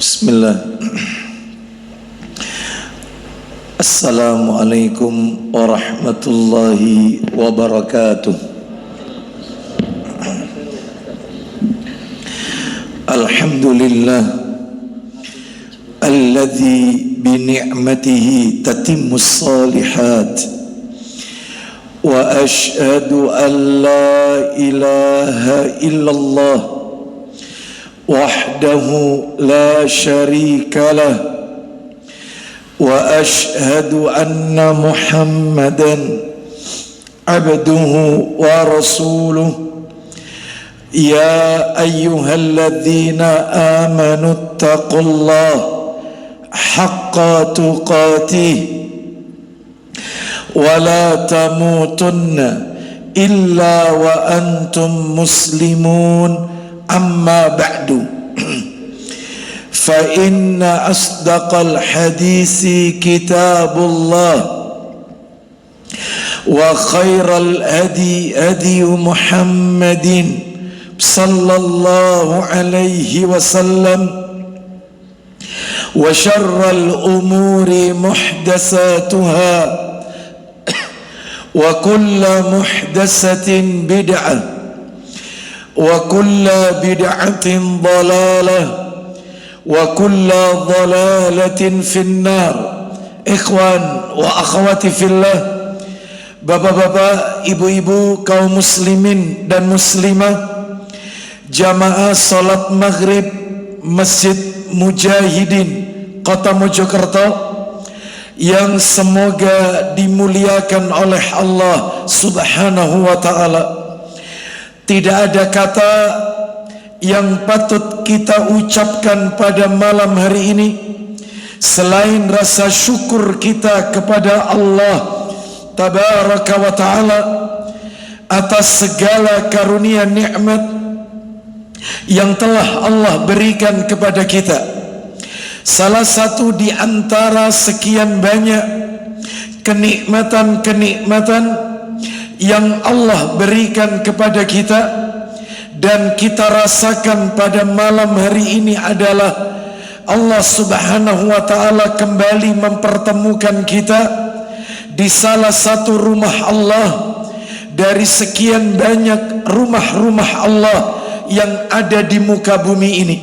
Bismillah. Assalamualaikum warahmatullahi wabarakatuh. Alhamdulillah alladzi bi ni'matihi tatimmus shalihat wa ashhadu an la ilaha illallah wahdahu la syarika lah wa ashhadu anna Muhammadan abduhu wa rasuluh. Ya ayyuhalladzina amanu taqullaha haqqa tuqatih wa la tamutunna illa wa antum muslimun. Amma ba'du, fa inna asdaqal hadisi kitabullah wa khairal hadi hadi Muhammadin sallallahu alaihi wasallam wa syarral umuri muhdatsatuha wa kullu muhdatsatin bid'ah wa kulla bid'atin dalalah wa kulla dalalatin finnar. Ikhwan wa akhwati fillah, bapak-bapak, ibu-ibu, kaum muslimin dan muslimah, jamaah salat maghrib Masjid Mujahidin Kota Mojokerto yang semoga dimuliakan oleh Allah Subhanahu wa ta'ala. Tidak ada kata yang patut kita ucapkan pada malam hari ini selain rasa syukur kita kepada Allah Tabaraka wa ta'ala atas segala karunia nikmat yang telah Allah berikan kepada kita. Salah satu di antara sekian banyak kenikmatan-kenikmatan yang Allah berikan kepada kita dan kita rasakan pada malam hari ini adalah Allah Subhanahu wa ta'ala kembali mempertemukan kita di salah satu rumah Allah dari sekian banyak rumah-rumah Allah yang ada di muka bumi ini,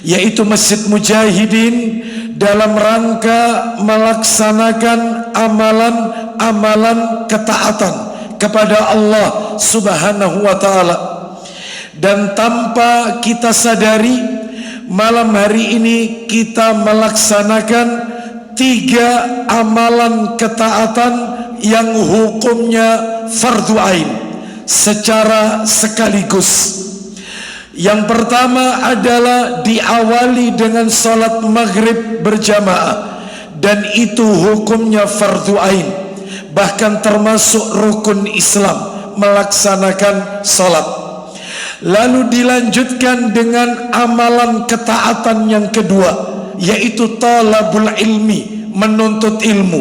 yaitu Masjid Mujahidin, dalam rangka melaksanakan amalan-amalan ketaatan kepada Allah Subhanahu wa ta'ala. Dan tanpa kita sadari, malam hari ini kita melaksanakan 3 amalan ketaatan yang hukumnya fardu ain secara sekaligus. Yang pertama adalah diawali dengan salat maghrib berjamaah, dan itu hukumnya fardu ain, bahkan termasuk rukun Islam melaksanakan salat. Lalu dilanjutkan dengan amalan ketaatan yang kedua, yaitu talabul ilmi, menuntut ilmu,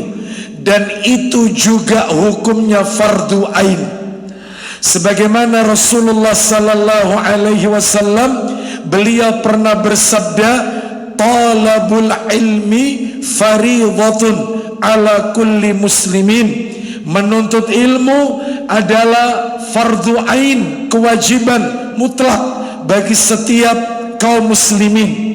dan itu juga hukumnya fardu ain. Sebagaimana Rasulullah sallallahu alaihi wasallam, beliau pernah bersabda, talabul ilmi fariidhatun ala kulli muslimin. Menuntut ilmu adalah fardu ain, kewajiban mutlak bagi setiap kaum muslimin.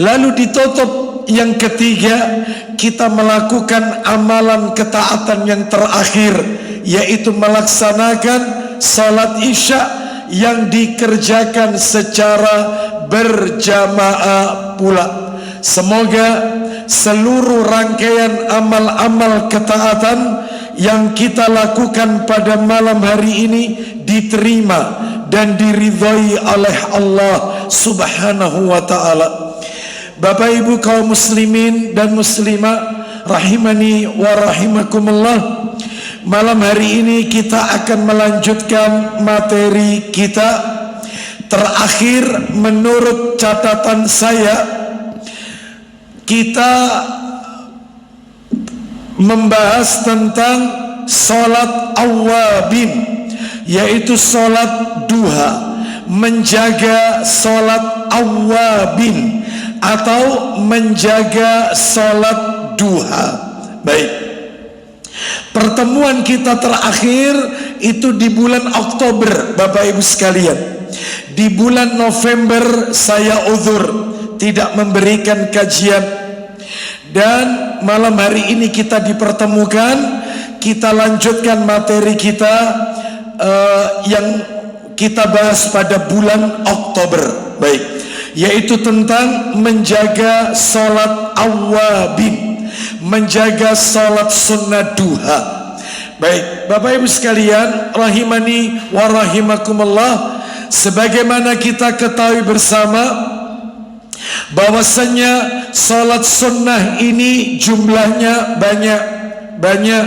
Lalu ditutup yang ketiga, kita melakukan amalan ketaatan yang terakhir, yaitu melaksanakan salat isya yang dikerjakan secara berjamaah pula. Semoga seluruh rangkaian amal-amal ketaatan yang kita lakukan pada malam hari ini diterima dan diridhai oleh Allah Subhanahu wa ta'ala. Bapak ibu kaum muslimin dan muslimah rahimani wa rahimakumullah, malam hari ini kita akan melanjutkan materi kita. Terakhir, menurut catatan saya, kita membahas tentang salat awabin, yaitu salat duha, menjaga salat awabin. atau menjaga sholat duha. Baik, pertemuan kita terakhir itu di bulan Oktober, Bapak Ibu sekalian. Di bulan November saya uzur, tidak memberikan kajian. Dan malam hari ini kita dipertemukan, kita lanjutkan materi kita yang kita bahas pada bulan Oktober. Baik, yaitu tentang menjaga sholat awwabin, menjaga sholat sunnah duha. Baik, Bapak Ibu sekalian, rahimani wa rahimakumullah, sebagaimana kita ketahui bersama bahwasanya sholat sunnah ini jumlahnya banyak,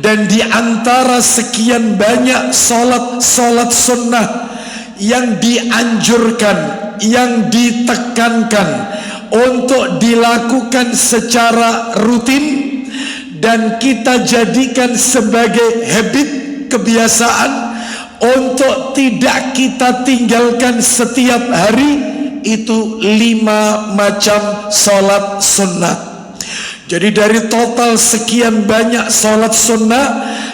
dan di antara sekian banyak sholat sunnah yang dianjurkan, yang ditekankan untuk dilakukan secara rutin dan kita jadikan sebagai habit, kebiasaan untuk tidak kita tinggalkan setiap hari, itu 5 macam sholat sunnah. Jadi dari total sekian banyak sholat sunnah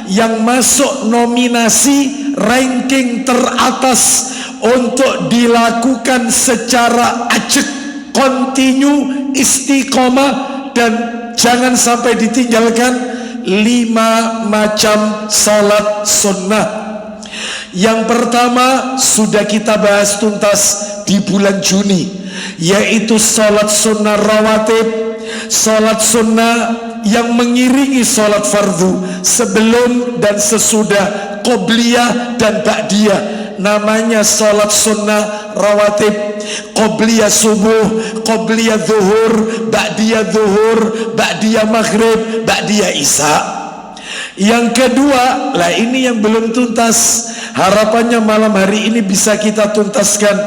yang masuk nominasi ranking teratas untuk dilakukan secara acak, kontinu, istiqomah, dan jangan sampai ditinggalkan, 5 macam sholat sunnah. Yang pertama sudah kita bahas tuntas di bulan Juni, yaitu sholat sunnah rawatib, sholat sunnah yang mengiringi sholat fardu sebelum dan sesudah, qobliyah dan ba'diyah. Namanya sholat sunnah rawatib, qobliyah subuh, qobliyah zuhur, ba'diyah maghrib, ba'diyah isya. Yang kedua, lah ini yang belum tuntas, harapannya malam hari ini bisa kita tuntaskan.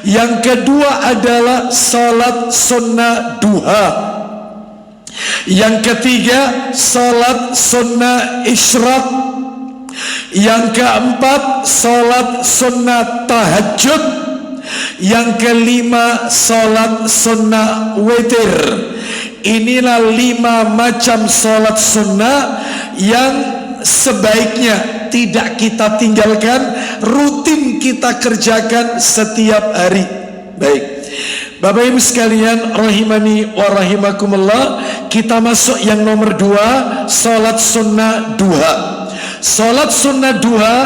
Yang kedua adalah sholat sunnah duha. Yang ketiga, sholat sunnah isyraq. Yang keempat, sholat sunnah tahajud. Yang kelima, sholat sunnah witir. Inilah 5 macam sholat sunnah yang sebaiknya tidak kita tinggalkan, rutin kita kerjakan setiap hari. Baik, Bapak Ibu sekalian, rahimani wa rahimakumullah, kita masuk yang nomor 2, sholat sunnah duha. Sholat sunnah duha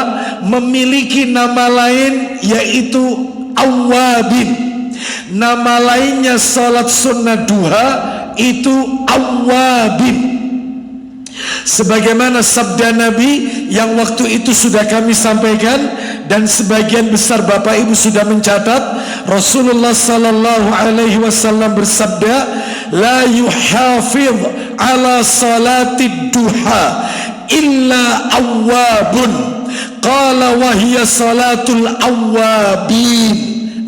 memiliki nama lain, yaitu awwabin. Nama lainnya sholat sunnah duha itu awwabin. Sebagaimana sabda Nabi yang waktu itu sudah kami sampaikan dan sebagian besar Bapak Ibu sudah mencatat, Rasulullah sallallahu alaihi wasallam bersabda, la yuhafidh ala salatid duha illa awwabun, qala wa hiya salatul awwabin.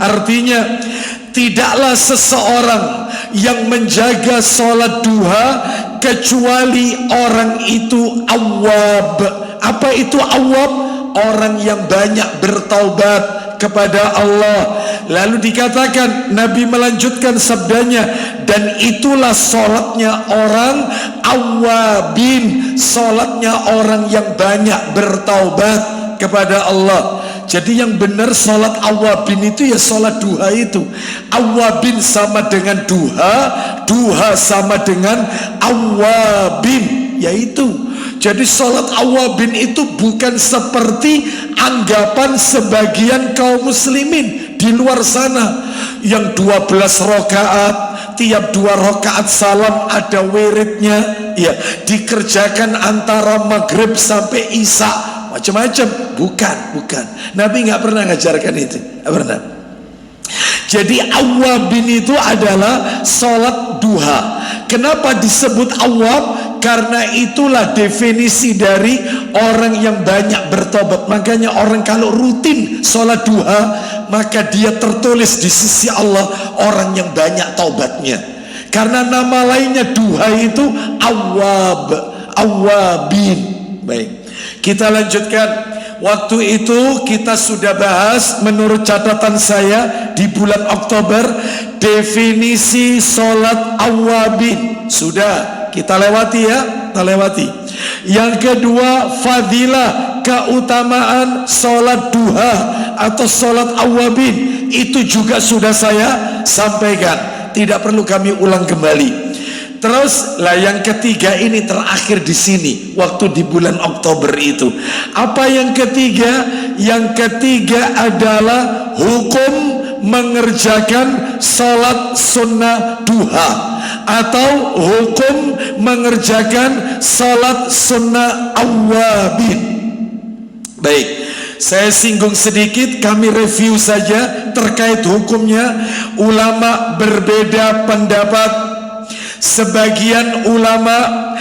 Artinya, tidaklah seseorang yang menjaga sholat duha kecuali orang itu awwab. Apa itu awwab? Orang yang banyak bertaubat kepada Allah. Lalu dikatakan, Nabi melanjutkan sabdanya, dan itulah sholatnya orang awwabin, sholatnya orang yang banyak bertaubat kepada Allah. Jadi yang benar sholat awwabin itu ya sholat duha itu. Awwabin sama dengan duha, duha sama dengan awwabin, yaitu. Jadi sholat awwabin itu bukan seperti anggapan sebagian kaum muslimin di luar sana yang 12 rakaat, tiap 2 rakaat salam ada wiridnya, ya, dikerjakan antara maghrib sampai isya, macam-macam. Bukan. Nabi nggak pernah ngajarkan itu, nggak pernah. Jadi awwabin itu adalah sholat duha. Kenapa disebut awwab? Karena itulah definisi dari orang yang banyak bertobat. Makanya orang kalau rutin sholat duha, maka dia tertulis di sisi Allah orang yang banyak taubatnya. Karena nama lainnya duha itu awwab, awwabin. Baik, kita lanjutkan. waktu itu kita sudah bahas menurut catatan saya di bulan Oktober definisi sholat awabin. Sudah kita lewati ya, kita lewati. Yang kedua, fadilah, keutamaan sholat duha atau sholat awabin, itu juga sudah saya sampaikan, tidak perlu kami ulang kembali. Terus lah yang ketiga ini terakhir di sini waktu di bulan Oktober itu. Apa yang ketiga? Yang ketiga adalah hukum mengerjakan sholat sunnah duha atau hukum mengerjakan sholat sunnah awabin. Baik, saya singgung sedikit, kami review saja terkait hukumnya. Ulama berbeda pendapat. Sebagian ulama,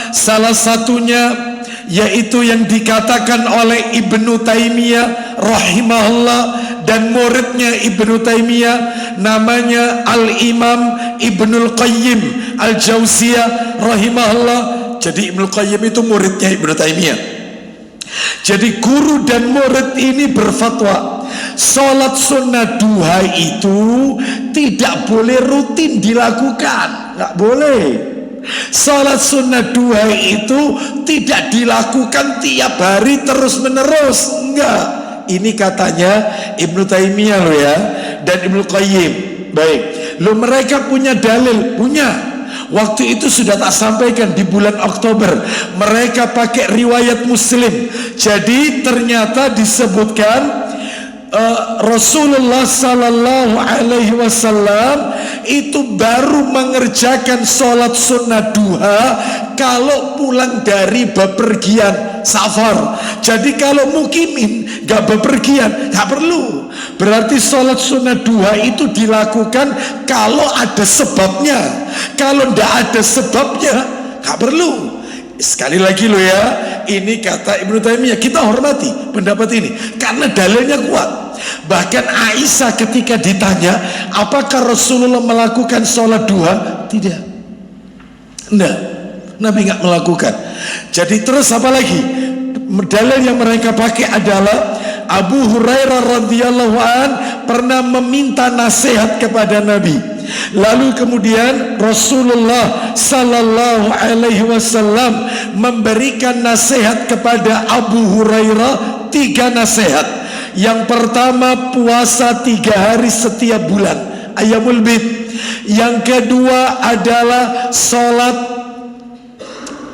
salah satunya yaitu yang dikatakan oleh Ibnu Taimiyah rahimahullah dan muridnya Ibnu Taimiyah namanya Al-Imam Ibnul Qayyim Al-Jauziyah rahimahullah. Jadi Ibnul Qayyim itu muridnya Ibnu Taimiyah. Jadi guru dan murid ini berfatwa sholat sunnah duha itu tidak boleh rutin dilakukan, nggak boleh. Sholat sunnah duha itu tidak dilakukan tiap hari terus menerus, enggak. Ini katanya Ibnu Taimiyah loh ya, dan Ibnu Qayyim. Baik, lo mereka punya dalil, punya. Waktu itu sudah tak sampaikan di bulan Oktober, mereka pakai riwayat Muslim. Jadi ternyata disebutkan Rasulullah Sallallahu Alaihi Wasallam itu baru mengerjakan sholat sunnah duha kalau pulang dari bepergian safar. Jadi kalau mukimin gak bepergian gak perlu. Berarti sholat sunnah duha itu dilakukan kalau ada sebabnya. Kalau ndak ada sebabnya gak perlu. Sekali lagi lo ya, ini kata Ibnu Taimiyah, kita hormati pendapat ini karena dalilnya kuat. Bahkan Aisyah ketika ditanya apakah Rasulullah melakukan sholat duha, tidak, enggak, Nabi nggak melakukan. Jadi terus apa lagi? Dalil yang mereka pakai adalah Abu Hurairah radhiyallahu an pernah meminta nasihat kepada Nabi. Lalu kemudian Rasulullah Sallallahu Alaihi Wasallam memberikan nasihat kepada Abu Hurairah 3 nasihat. Yang pertama, puasa 3 hari setiap bulan, Ayyamul Bid. Yang kedua adalah sholat,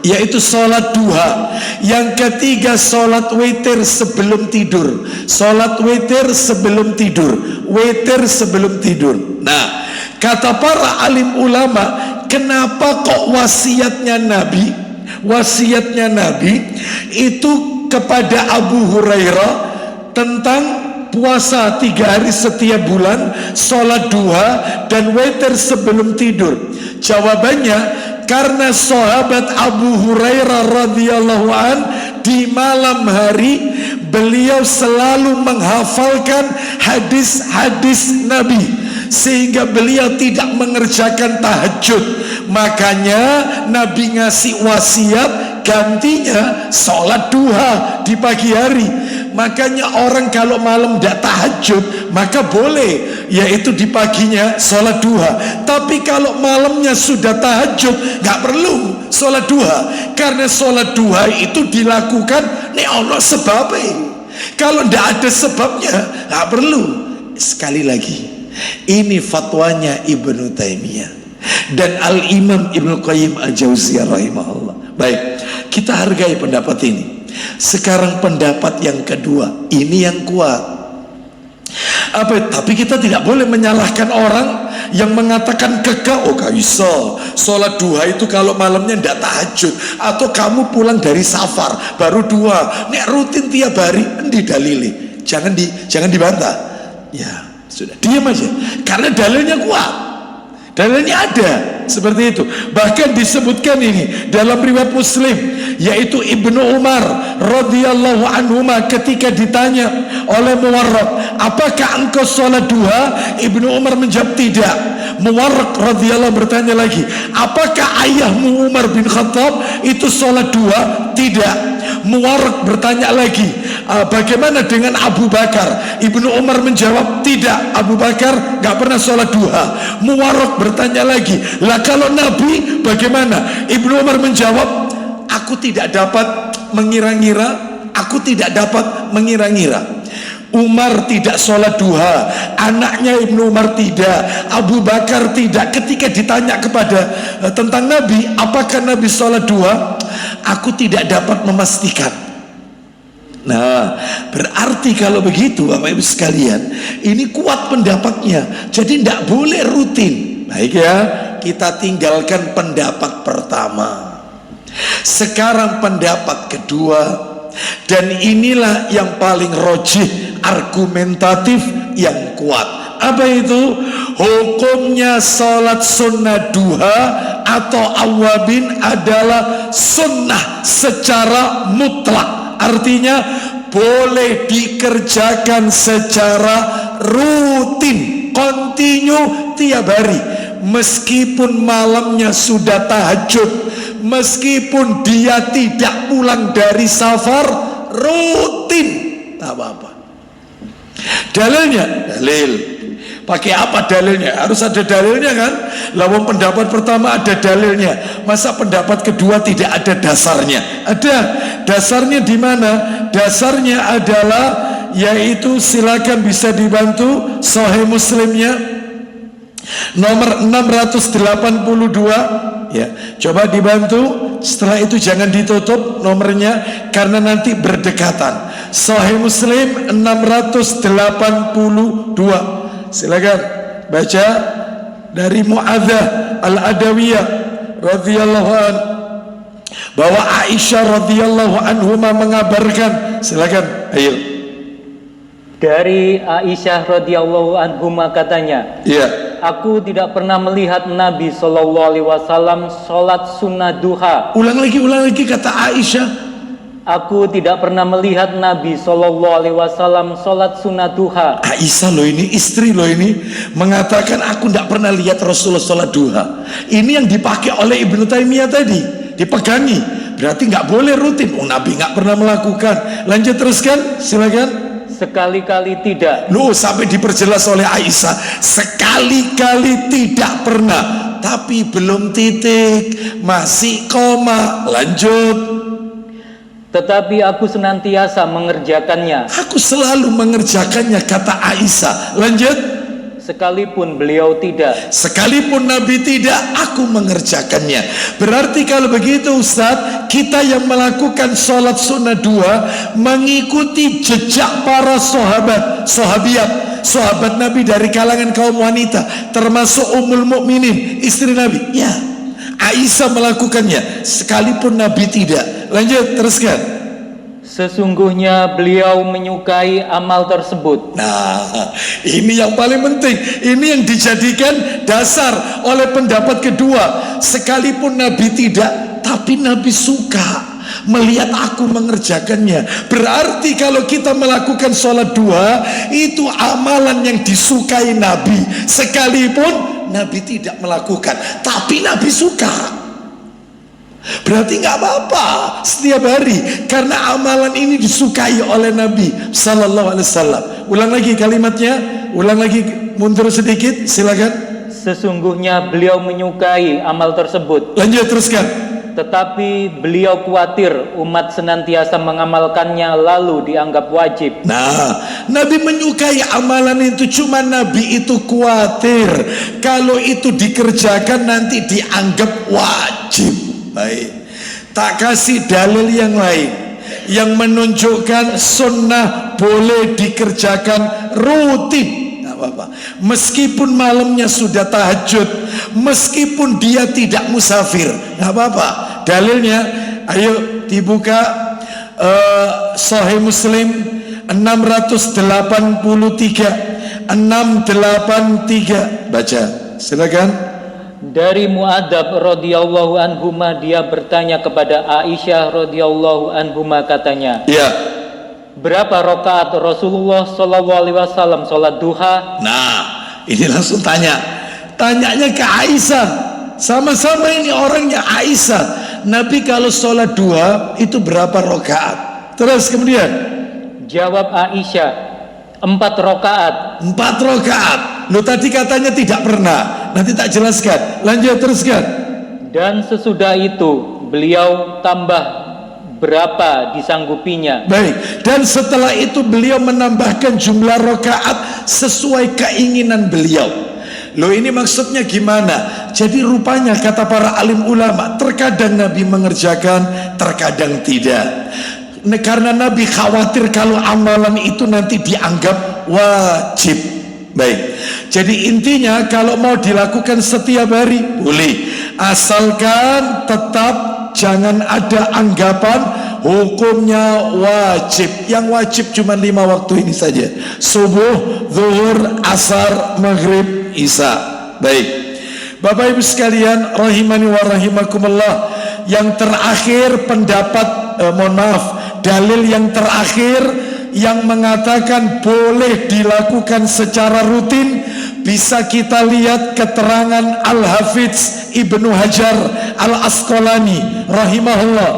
yaitu sholat duha. Yang ketiga, sholat witir sebelum tidur. Sholat witir sebelum tidur, witir sebelum tidur. Nah, kata para alim ulama, kenapa kok wasiatnya Nabi itu kepada Abu Hurairah tentang puasa 3 hari setiap bulan, sholat duha dan witir sebelum tidur? Jawabannya, karena sahabat Abu Hurairah radhiyallahu an di malam hari beliau selalu menghafalkan hadis-hadis Nabi, sehingga beliau tidak mengerjakan tahajud. Makanya Nabi ngasih wasiat gantinya sholat duha di pagi hari. Makanya orang kalau malam tidak tahajud maka boleh, yaitu di paginya sholat duha. Tapi kalau malamnya sudah tahajud nggak perlu sholat duha, karena sholat duha itu dilakukan nek ono sebabnya. Kalau tidak ada sebabnya nggak perlu. Sekali lagi, ini fatwanya Ibnu Taimiyah dan Al-Imam Ibnu Qayyim Al-Jauziyah rahimahullah. Baik, kita hargai pendapat ini. Sekarang pendapat yang kedua, ini yang kuat. Tapi kita tidak boleh menyalahkan orang yang mengatakan kekeh, oh gak bisa sholat duha itu kalau malamnya tidak tahajud, atau kamu pulang dari safar baru duha, nek rutin tiap hari, endi dalile? Jangan dibantah. Ya sudah, diam aja, karena dalilnya kuat, dalilnya ada seperti itu. Bahkan disebutkan ini dalam riwayat Muslim, yaitu Ibnu Umar radhiyallahu anhuma ketika ditanya oleh Muwarraq, apakah engkau sholat duha? Ibnu Umar menjawab tidak. Muwarraq radhiyallahu bertanya lagi, apakah ayahmu Umar bin Khattab itu sholat duha? Tidak. Muwarraq bertanya lagi, bagaimana dengan Abu Bakar? Ibnu Umar menjawab, tidak, Abu Bakar nggak pernah sholat duha. Muwarok bertanya lagi, lah kalau Nabi bagaimana? Ibnu Umar menjawab, aku tidak dapat mengira-ngira. Aku tidak dapat mengira-ngira. Umar tidak sholat duha, anaknya Ibnu Umar tidak, Abu Bakar tidak. Ketika ditanya kepada tentang Nabi, apakah Nabi sholat duha? Aku tidak dapat memastikan. Nah, berarti kalau begitu Bapak Ibu sekalian, ini kuat pendapatnya. Jadi tidak boleh rutin. Baik ya, kita tinggalkan pendapat pertama. Sekarang pendapat kedua. Dan inilah yang paling rojih, argumentatif, yang kuat. Apa itu? Hukumnya sholat sunnah duha atau awabin adalah sunnah secara mutlak. Artinya boleh dikerjakan secara rutin, kontinu tiap hari. Meskipun malamnya sudah tahajud, meskipun dia tidak pulang dari safar, rutin, tak apa-apa. Dalilnya, dalil. Pakai apa dalilnya? Harus ada dalilnya kan? Lawan pendapat pertama ada dalilnya. Masa pendapat kedua tidak ada dasarnya? Ada. Dasarnya di mana? Dasarnya adalah, yaitu silakan bisa dibantu Sahih Muslimnya nomor 682 ya, coba dibantu. Setelah itu jangan ditutup nomornya karena nanti berdekatan. Sahih Muslim 682, silakan baca dari Mu'adzah Al-Adawiyah radhiyallahu an, bahwa Aisyah radhiyallahu anhuma mengabarkan. Silakan, ayo. Dari Aisyah radhiyallahu anhuma katanya, iya, aku tidak pernah melihat Nabi SAW sholat sunnah duha. Ulang lagi kata Aisyah. Aku tidak pernah melihat Nabi SAW sholat sunnah duha. Aisyah loh ini, istri loh ini, mengatakan aku tidak pernah lihat Rasulullah sholat duha. Ini yang dipakai oleh Ibnu Taimiyah tadi, dipegangi. Berarti nggak boleh rutin. Nabi nggak pernah melakukan. Lanjut teruskan, silakan. Sekali-kali tidak. Loh, sampai diperjelas oleh Aisyah, sekali-kali tidak pernah. Tapi belum titik, masih koma. Lanjut. Tetapi aku senantiasa mengerjakannya. Aku selalu mengerjakannya, kata Aisyah. Lanjut. Sekalipun beliau tidak. Sekalipun Nabi tidak, aku mengerjakannya. Berarti kalau begitu Ustadz, kita yang melakukan sholat sunnah dua mengikuti jejak para sahabat Nabi dari kalangan kaum wanita, termasuk Ummul Mukminin, istri Nabi. Ya, Aisyah melakukannya sekalipun Nabi tidak. Lanjut, teruskan. Sesungguhnya beliau menyukai amal tersebut. Nah, ini yang paling penting. Ini yang dijadikan dasar oleh pendapat kedua. Sekalipun Nabi tidak, tapi Nabi suka melihat aku mengerjakannya. Berarti kalau kita melakukan sholat duha, itu amalan yang disukai Nabi. Sekalipun Nabi tidak melakukan, tapi Nabi suka. Berarti nggak apa-apa setiap hari, karena amalan ini disukai oleh Nabi Sallallahu Alaihi Wasallam. Ulang lagi kalimatnya, ulang lagi, mundur sedikit, silakan. Sesungguhnya beliau menyukai amal tersebut. Lanjut, teruskan. Tetapi beliau khawatir umat senantiasa mengamalkannya lalu dianggap wajib. Nah, Nabi menyukai amalan itu, cuma Nabi itu khawatir kalau itu dikerjakan nanti dianggap wajib. Baik, tak kasih dalil yang lain yang menunjukkan sunnah boleh dikerjakan rutin, nggak apa-apa. Meskipun malamnya sudah tahajud, meskipun dia tidak musafir, nggak apa-apa. Dalilnya, ayo dibuka Sahih Muslim 683, baca, silakan. Dari Mu'adzab radhiyallahu anhuma, dia bertanya kepada Aisyah radhiyallahu anhuma, katanya, ya, berapa rakaat Rasulullah SAW sholat duha? Nah, ini langsung tanyanya ke Aisyah. Sama-sama ini orangnya Aisyah. Nabi kalau sholat duha itu berapa rakaat? Terus kemudian, Jawab Aisyah, 4 rakaat. 4 rakaat. Lo tadi katanya tidak pernah. Nanti tak jelaskan. Lanjut, teruskan. Dan sesudah itu beliau tambah berapa disanggupinya. Baik. Dan setelah itu beliau menambahkan jumlah rakaat sesuai keinginan beliau. Loh, ini maksudnya gimana? Jadi rupanya kata para alim ulama, terkadang Nabi mengerjakan, terkadang tidak. Karena Nabi khawatir kalau amalan itu nanti dianggap wajib. Baik. Jadi intinya kalau mau dilakukan setiap hari boleh, asalkan tetap jangan ada anggapan hukumnya wajib. Yang wajib cuma 5 waktu ini saja: subuh, zuhur, asar, maghrib, isya. Baik, Bapak Ibu sekalian rahimani wa rahimakumullah, yang terakhir pendapat mohon maaf, dalil yang terakhir yang mengatakan boleh dilakukan secara rutin, bisa kita lihat keterangan Al-Hafidz Ibnu Hajar Al-Asqalani rahimahullah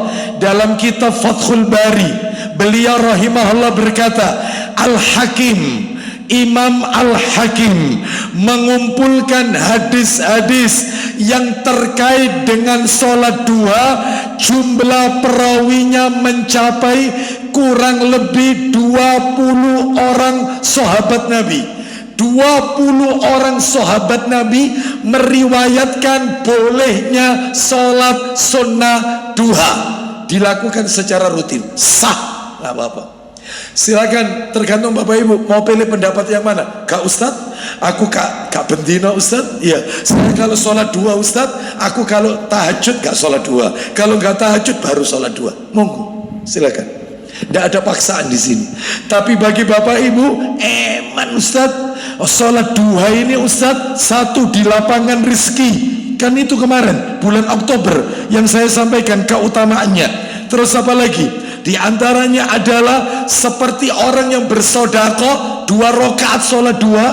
dalam kitab Fathul Bari. Beliau rahimahullah berkata, Al-Hakim, Imam Al-Hakim mengumpulkan hadis-hadis yang terkait dengan sholat duha, jumlah perawinya mencapai kurang lebih 20 orang sahabat Nabi. 20 orang sahabat Nabi meriwayatkan bolehnya sholat sunnah duha dilakukan secara rutin, sah, nggak apa-apa. Silakan, tergantung Bapak Ibu mau pilih pendapat yang mana. Kak Ustadz, aku kak Bendina Ustadz. Iya, saya kalau sholat dua Ustadz, aku kalau tahajud gak sholat dua, kalau gak tahajud baru sholat dua. Monggo, silakan. Tidak ada paksaan di sini. Tapi bagi Bapak Ibu, eman Ustadz, sholat duha ini Ustadz satu di lapangan rizki. Kan itu kemarin bulan Oktober yang saya sampaikan keutamaannya. Terus apa lagi? Di antaranya adalah seperti orang yang bersodako 2 rakaat sholat duha,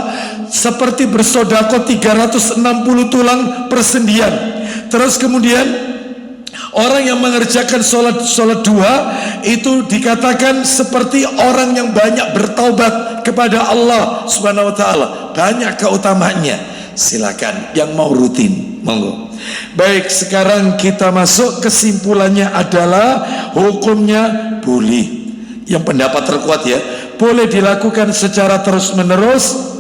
seperti bersodako 360 tulang persendian. Terus kemudian orang yang mengerjakan sholat duha itu dikatakan seperti orang yang banyak bertaubat kepada Allah Subhanahu wa ta'ala. Banyak keutamaannya. Silakan yang mau rutin, monggo. Baik, sekarang kita masuk, kesimpulannya adalah hukumnya boleh. Yang pendapat terkuat ya, boleh dilakukan secara terus menerus.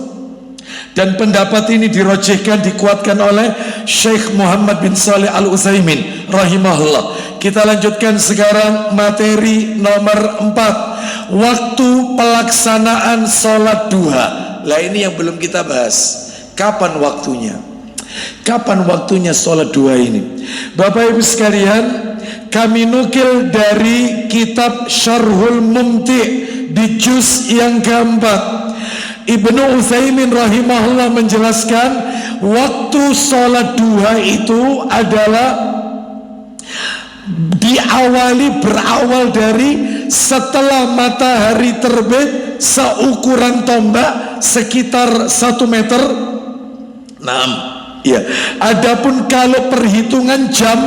Dan pendapat ini dirojihkan, dikuatkan oleh Syekh Muhammad bin Saleh Al-Utsaimin rahimahullah. Kita lanjutkan sekarang materi nomor 4, waktu pelaksanaan sholat duha. Lah ini yang belum kita bahas. Kapan waktunya? Kapan waktunya sholat duha ini? Bapak Ibu sekalian, kami nukil dari kitab Syarhul Mumti' di juz yang keempat. Ibnu Utsaimin rahimahullah menjelaskan waktu sholat duha itu adalah berawal dari setelah matahari terbit seukuran tombak sekitar 1 meter. Ya. Adapun kalau perhitungan jam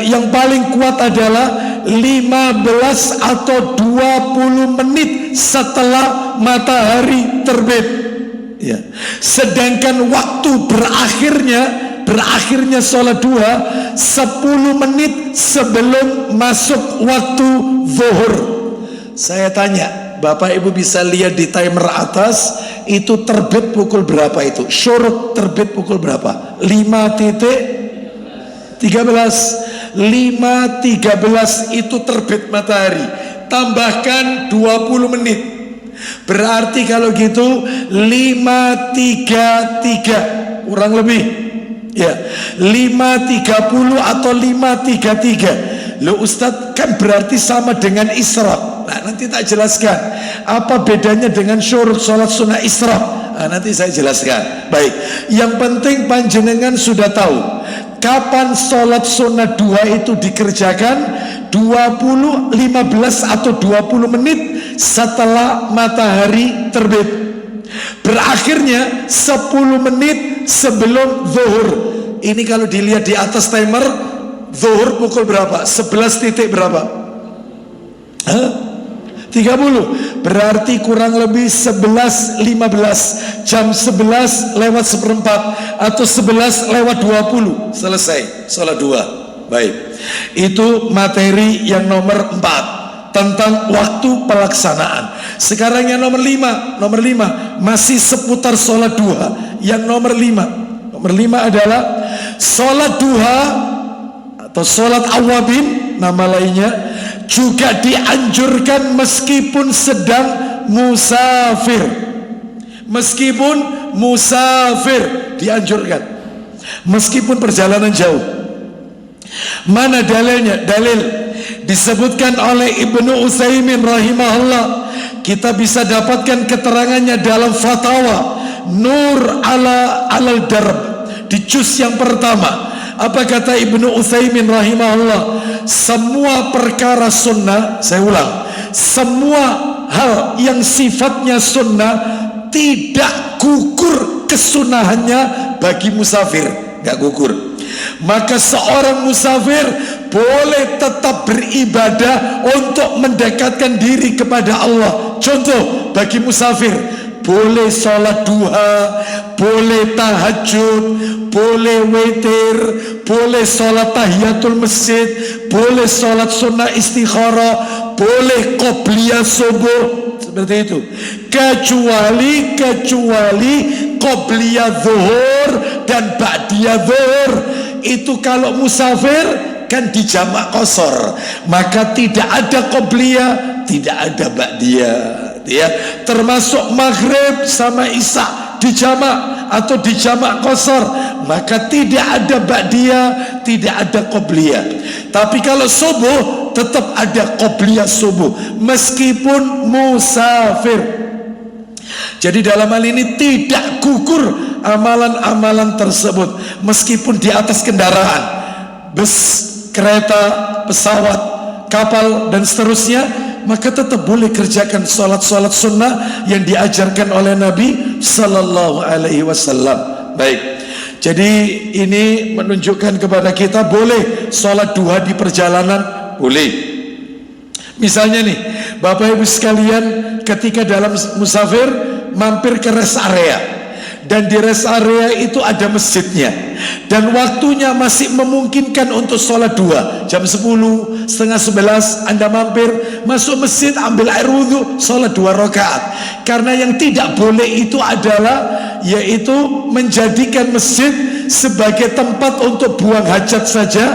yang paling kuat adalah 15 atau 20 menit setelah matahari terbit. Ya. Sedangkan waktu berakhirnya sholat duha 10 menit sebelum masuk waktu zuhur. Saya tanya, Bapak Ibu bisa lihat di timer atas itu terbit pukul berapa itu? Syuruk terbit pukul berapa? 5.13. 5.13 itu terbit matahari. Tambahkan 20 menit. Berarti kalau gitu 5.33 kurang lebih. Ya, 5.30 atau 5.33. Loh Ustadz, kan berarti sama dengan isyraq. Nah, nanti tak jelaskan apa bedanya dengan syuruk sholat sunnah isyraq. Nah, nanti saya jelaskan. Baik, yang penting panjenengan sudah tahu kapan sholat sunnah duha itu dikerjakan. 15 atau 20 menit setelah matahari terbit. Berakhirnya 10 menit sebelum zuhur. Ini kalau dilihat di atas timer, zuhur pukul berapa? 11 titik berapa? 13 30 berarti kurang lebih 11.15, jam 11 lewat seperempat atau 11 lewat 20 selesai sholat duha. Baik, itu materi yang nomor 4 tentang waktu pelaksanaan. Sekarang yang nomor 5 masih seputar sholat duha. Yang nomor 5 adalah sholat duha atau sholat awabin, nama lainnya, juga dianjurkan meskipun sedang musafir. Meskipun musafir dianjurkan, meskipun perjalanan jauh. Mana dalilnya? Dalil disebutkan oleh Ibnu Utsaimin rahimahullah. Kita bisa dapatkan keterangannya dalam fatwa Nur alal Darb di juz yang pertama. Apa kata Ibnu Utsaimin rahimahullah? Semua perkara sunnah, saya ulang, semua hal yang sifatnya sunnah tidak gugur kesunahannya bagi musafir, nggak gugur. Maka seorang musafir boleh tetap beribadah untuk mendekatkan diri kepada Allah. Contoh, bagi musafir boleh sholat duha, boleh tahajud, boleh witir, boleh sholat tahiyatul masjid, boleh sholat sunnah istikharah, boleh qobliyah subuh, seperti itu. Kecuali qobliyah zuhur dan ba'diyah zuhur, itu kalau musafir kan dijamak qasar, maka tidak ada qobliyah, tidak ada ba'diyah. Ya, termasuk maghrib sama isya dijamak atau dijamak qasar, maka tidak ada ba'diyah, tidak ada qobliyah. Tapi kalau subuh tetap ada qobliyah subuh meskipun musafir. Jadi dalam hal ini tidak gugur amalan-amalan tersebut meskipun di atas kendaraan, bus, kereta, pesawat, kapal dan seterusnya, maka tetap boleh kerjakan sholat-sholat sunnah yang diajarkan oleh Nabi Sallallahu Alaihi Wasallam. Baik, jadi ini menunjukkan kepada kita boleh sholat duha di perjalanan, boleh. Misalnya nih, Bapak Ibu sekalian, ketika dalam musafir mampir ke rest area, dan di rest area itu ada masjidnya, dan waktunya masih memungkinkan untuk sholat duha, jam 10, setengah 11 Anda mampir, masuk masjid, ambil air wudhu, sholat 2 rakaat. Karena yang tidak boleh itu adalah yaitu menjadikan masjid sebagai tempat untuk buang hajat saja,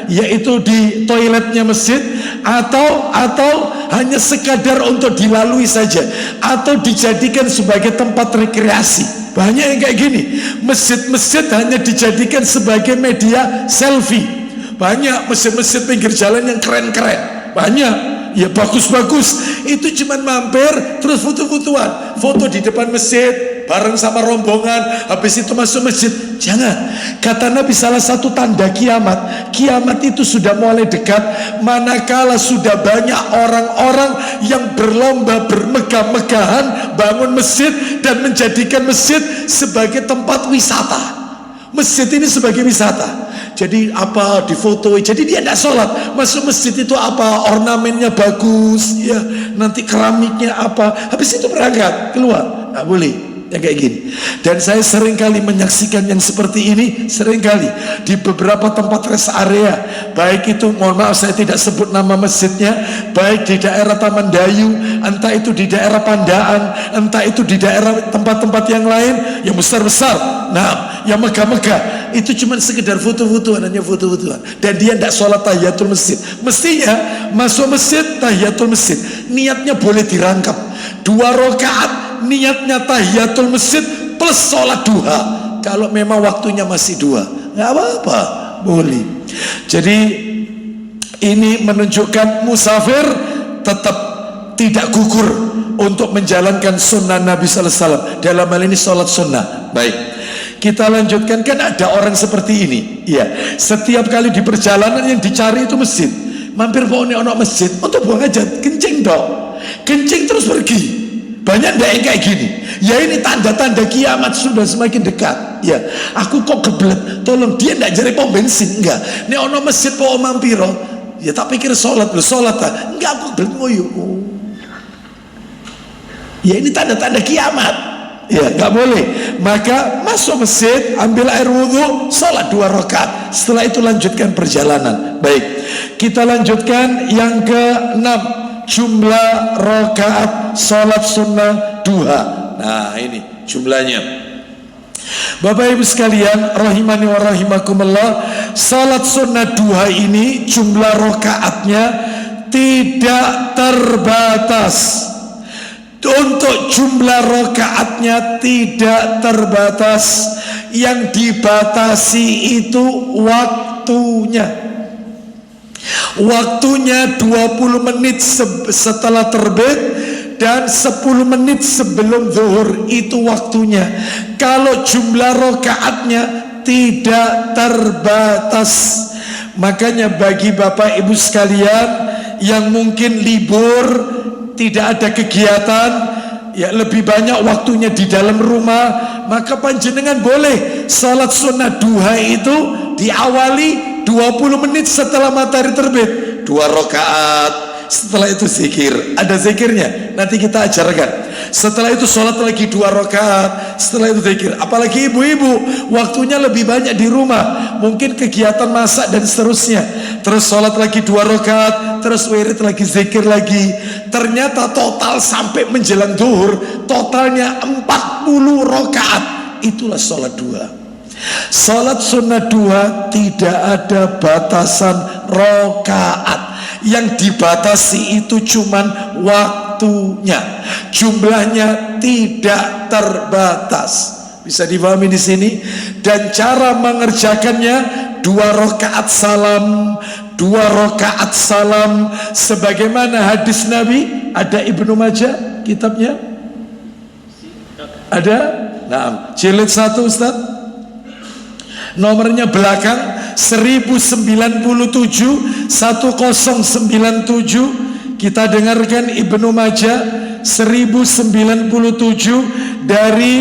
yaitu di toiletnya masjid, atau hanya sekadar untuk dilalui saja, atau dijadikan sebagai tempat rekreasi. Banyak yang kayak gini, masjid-masjid hanya dijadikan sebagai media selfie. Banyak masjid-masjid pinggir jalan yang keren-keren, banyak ya, bagus-bagus, itu cuman mampir terus foto-fotoan, foto di depan masjid bareng sama rombongan, habis itu masuk masjid. Jangan. Kata Nabi, salah satu tanda kiamat, kiamat itu sudah mulai dekat manakala sudah banyak orang-orang yang berlomba bermegah-megahan bangun masjid dan menjadikan masjid sebagai tempat wisata. Masjid ini sebagai wisata. Jadi apa, difotoi, jadi dia tidak sholat. Masuk masjid itu apa, ornamennya bagus, ya, nanti keramiknya apa, habis itu berangkat keluar. Nggak boleh yang kayak gini. Dan saya seringkali menyaksikan yang seperti ini, seringkali di beberapa tempat rest area, baik itu, mohon maaf saya tidak sebut nama masjidnya, baik di daerah Taman Dayu, entah itu di daerah Pandaan, entah itu di daerah tempat-tempat yang lain yang besar-besar, nah yang megah-megah, itu cuma sekedar foto-fotoan, hanya foto-fotoan, dan dia tidak sholat tahiyatul masjid. Mestinya masuk masjid tahiyatul masjid, niatnya boleh dirangkap 2 rakaat, niatnya tahiyatul masjid plus sholat duha. Kalau memang waktunya masih 2, nggak apa-apa, boleh. Jadi ini menunjukkan musafir tetap tidak gugur untuk menjalankan sunnah Nabi Sallallahu Alaihi Wasallam, dalam hal ini sholat sunnah. Baik, kita lanjutkan. Kan ada orang seperti ini, ya, setiap kali di perjalanan yang dicari itu masjid, mampir pokoknya ono masjid untuk buang hajat, kencing dong, kencing terus pergi. Banyak ndak yang kayak gini. Ya ini tanda-tanda kiamat sudah semakin dekat. Ya, aku kok geblek. Tolong, dia ndak jari pom bensin, enggak. Nek ono masjid pokok mampiro, ya tak pikir sholat, sholat tak? Enggak, aku geblek ngoyo. Ya ini tanda-tanda kiamat. Ya nggak boleh. Maka masuk masjid, ambil air wudhu, sholat 2 rakaat. Setelah itu lanjutkan perjalanan. Baik, kita lanjutkan yang ke-6, jumlah rakaat sholat sunnah duha. Nah ini jumlahnya. Bapak Ibu sekalian, rahimani wa rahimakumullah, salat sunnah duha ini jumlah rakaatnya tidak terbatas. Untuk jumlah rakaatnya tidak terbatas. Yang dibatasi itu waktunya. Waktunya 20 menit setelah terbit dan 10 menit sebelum zuhur, itu waktunya. Kalau jumlah rakaatnya tidak terbatas. Makanya bagi Bapak Ibu sekalian yang mungkin libur, tidak ada kegiatan, ya lebih banyak waktunya di dalam rumah, maka panjenengan boleh salat sunnah duha itu diawali 20 menit setelah matahari terbit, 2 rakaat. Setelah itu zikir, ada zikirnya, nanti kita ajarkan. Setelah itu sholat lagi 2 rakaat. Setelah itu zikir. Apalagi ibu-ibu, waktunya lebih banyak di rumah, mungkin kegiatan masak dan seterusnya. Terus sholat lagi 2 rakaat, terus wirid lagi, zikir lagi. Ternyata total sampai menjelang zuhur, totalnya 40 rakaat. Itulah sholat duha. Sholat sunnah duha tidak ada batasan rakaat. Yang dibatasi itu cuman waktunya, jumlahnya tidak terbatas. Bisa dipahami di sini. Dan cara mengerjakannya 2 rakaat salam, 2 rakaat salam, sebagaimana hadis Nabi. Ada Ibnu Majah kitabnya? Ada? Nah, jilid 1 Ustaz. Nomornya belakang 1097. Kita dengarkan Ibnu Majah 1097 dari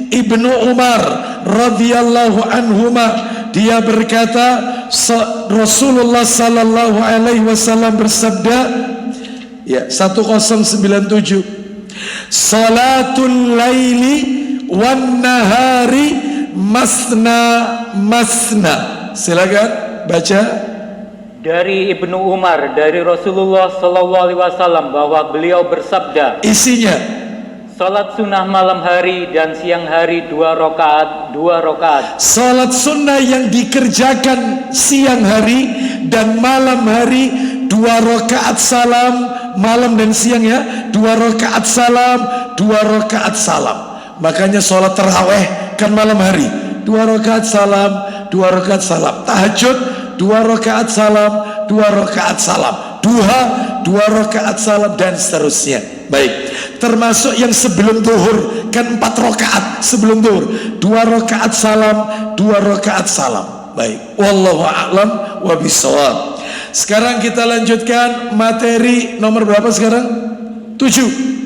Ibnu Umar radhiyallahu anhuma. Dia berkata, Rasulullah sallallahu alaihi wasallam bersabda, ya 1097, salatul laili wan nahari masna masna. Silakan baca. Dari Ibnu Umar, dari Rasulullah sallallahu alaihi wasallam, bahwa beliau bersabda, isinya salat sunnah malam hari dan siang hari 2 rakaat, 2 rakaat. salat sunnah yang dikerjakan siang hari dan malam hari 2 rakaat salam, malam dan siang ya, 2 rakaat salam, 2 rakaat salam. Makanya sholat tarawih kan malam hari, 2 rakaat salam, 2 rakaat salam. Tahajud 2 rakaat salam, 2 rakaat salam. Duha 2 rakaat salam, dan seterusnya. Baik, termasuk yang sebelum zuhur kan 4 rakaat sebelum zuhur, 2 rakaat salam, 2 rakaat salam. Baik, wallahu a'lam wa bishawab. Sekarang kita lanjutkan materi nomor berapa sekarang? 7.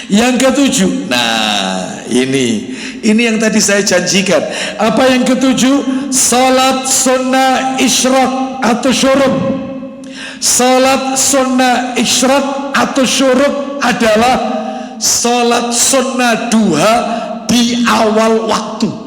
Yang ke-7. Nah, ini yang tadi saya janjikan. Apa yang ke-7? Salat sunnah isyraq atau syuruk. Salat sunnah isyraq atau syuruk adalah salat sunnah duha di awal waktu.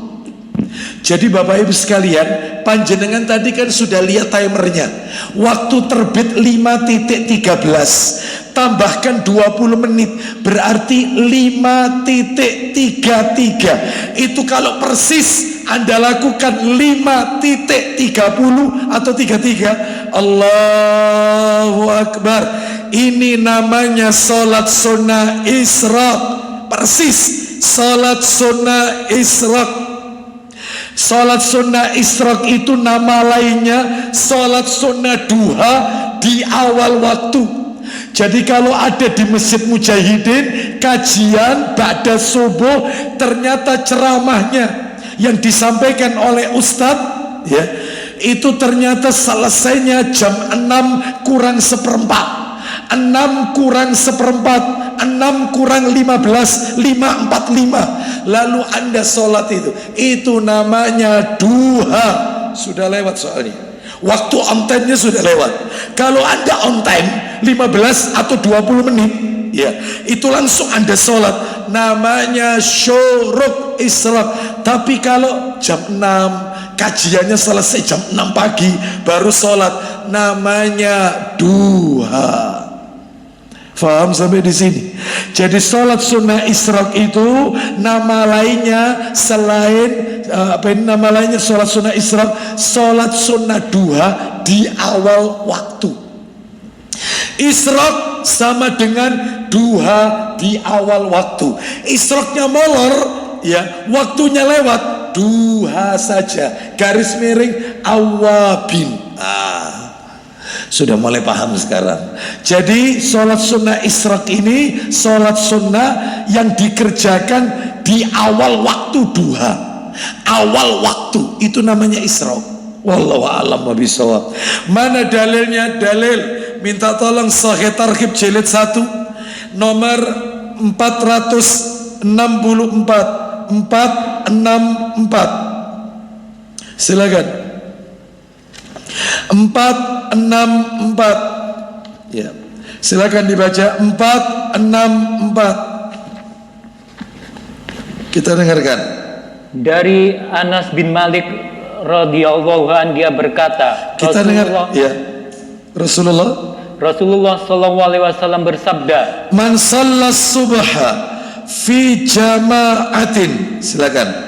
Jadi Bapak Ibu sekalian, panjenengan tadi kan sudah lihat timernya. Waktu terbit 5.13, tambahkan 20 menit, berarti 5.33. Itu kalau persis Anda lakukan 5.30 atau 33, Allahu Akbar. Ini namanya salat sunnah isyraq. Persis salat sunnah isyraq. Salat sunnah isyraq itu nama lainnya salat sunnah duha di awal waktu. Jadi kalau ada di Masjid Mujahidin kajian ba'da subuh, ternyata ceramahnya yang disampaikan oleh Ustadz ya, itu ternyata selesainya jam 6 kurang seperempat, 6 kurang seperempat, 6 kurang 15, 5:45. Lalu Anda sholat itu namanya duha. Sudah lewat soalnya, waktu on time-nya sudah lewat. Kalau Anda on time 15 atau 20 menit ya itu langsung Anda sholat, namanya syuruk isyraq. Tapi kalau jam 6 kajiannya selesai jam 6 pagi baru sholat, namanya duha. Faham sampai di sini? Jadi sholat sunnah isyraq itu nama lainnya selain nama lainnya sholat sunnah isyraq, sholat sunnah duha di awal waktu. Isyraq sama dengan duha di awal waktu. Isyraqnya molor, ya waktunya lewat, duha saja, garis miring awabin. Sudah mulai paham sekarang. Jadi sholat sunnah isyraq ini sholat sunnah yang dikerjakan di awal waktu duha, awal waktu, itu namanya isyraq. Wallahu a'lam bishawab. Mana dalilnya? Dalil minta tolong Sahih Targhib jilid 1 nomor 464 464. Silakan. 464, ya, silakan dibaca. 464, kita dengarkan. Dari Anas bin Malik radhiyallahu an, dia berkata, kita dengar, ya, Rasulullah sallallahu alaihi wasallam bersabda, man shallas subha fi jama'atin, silakan.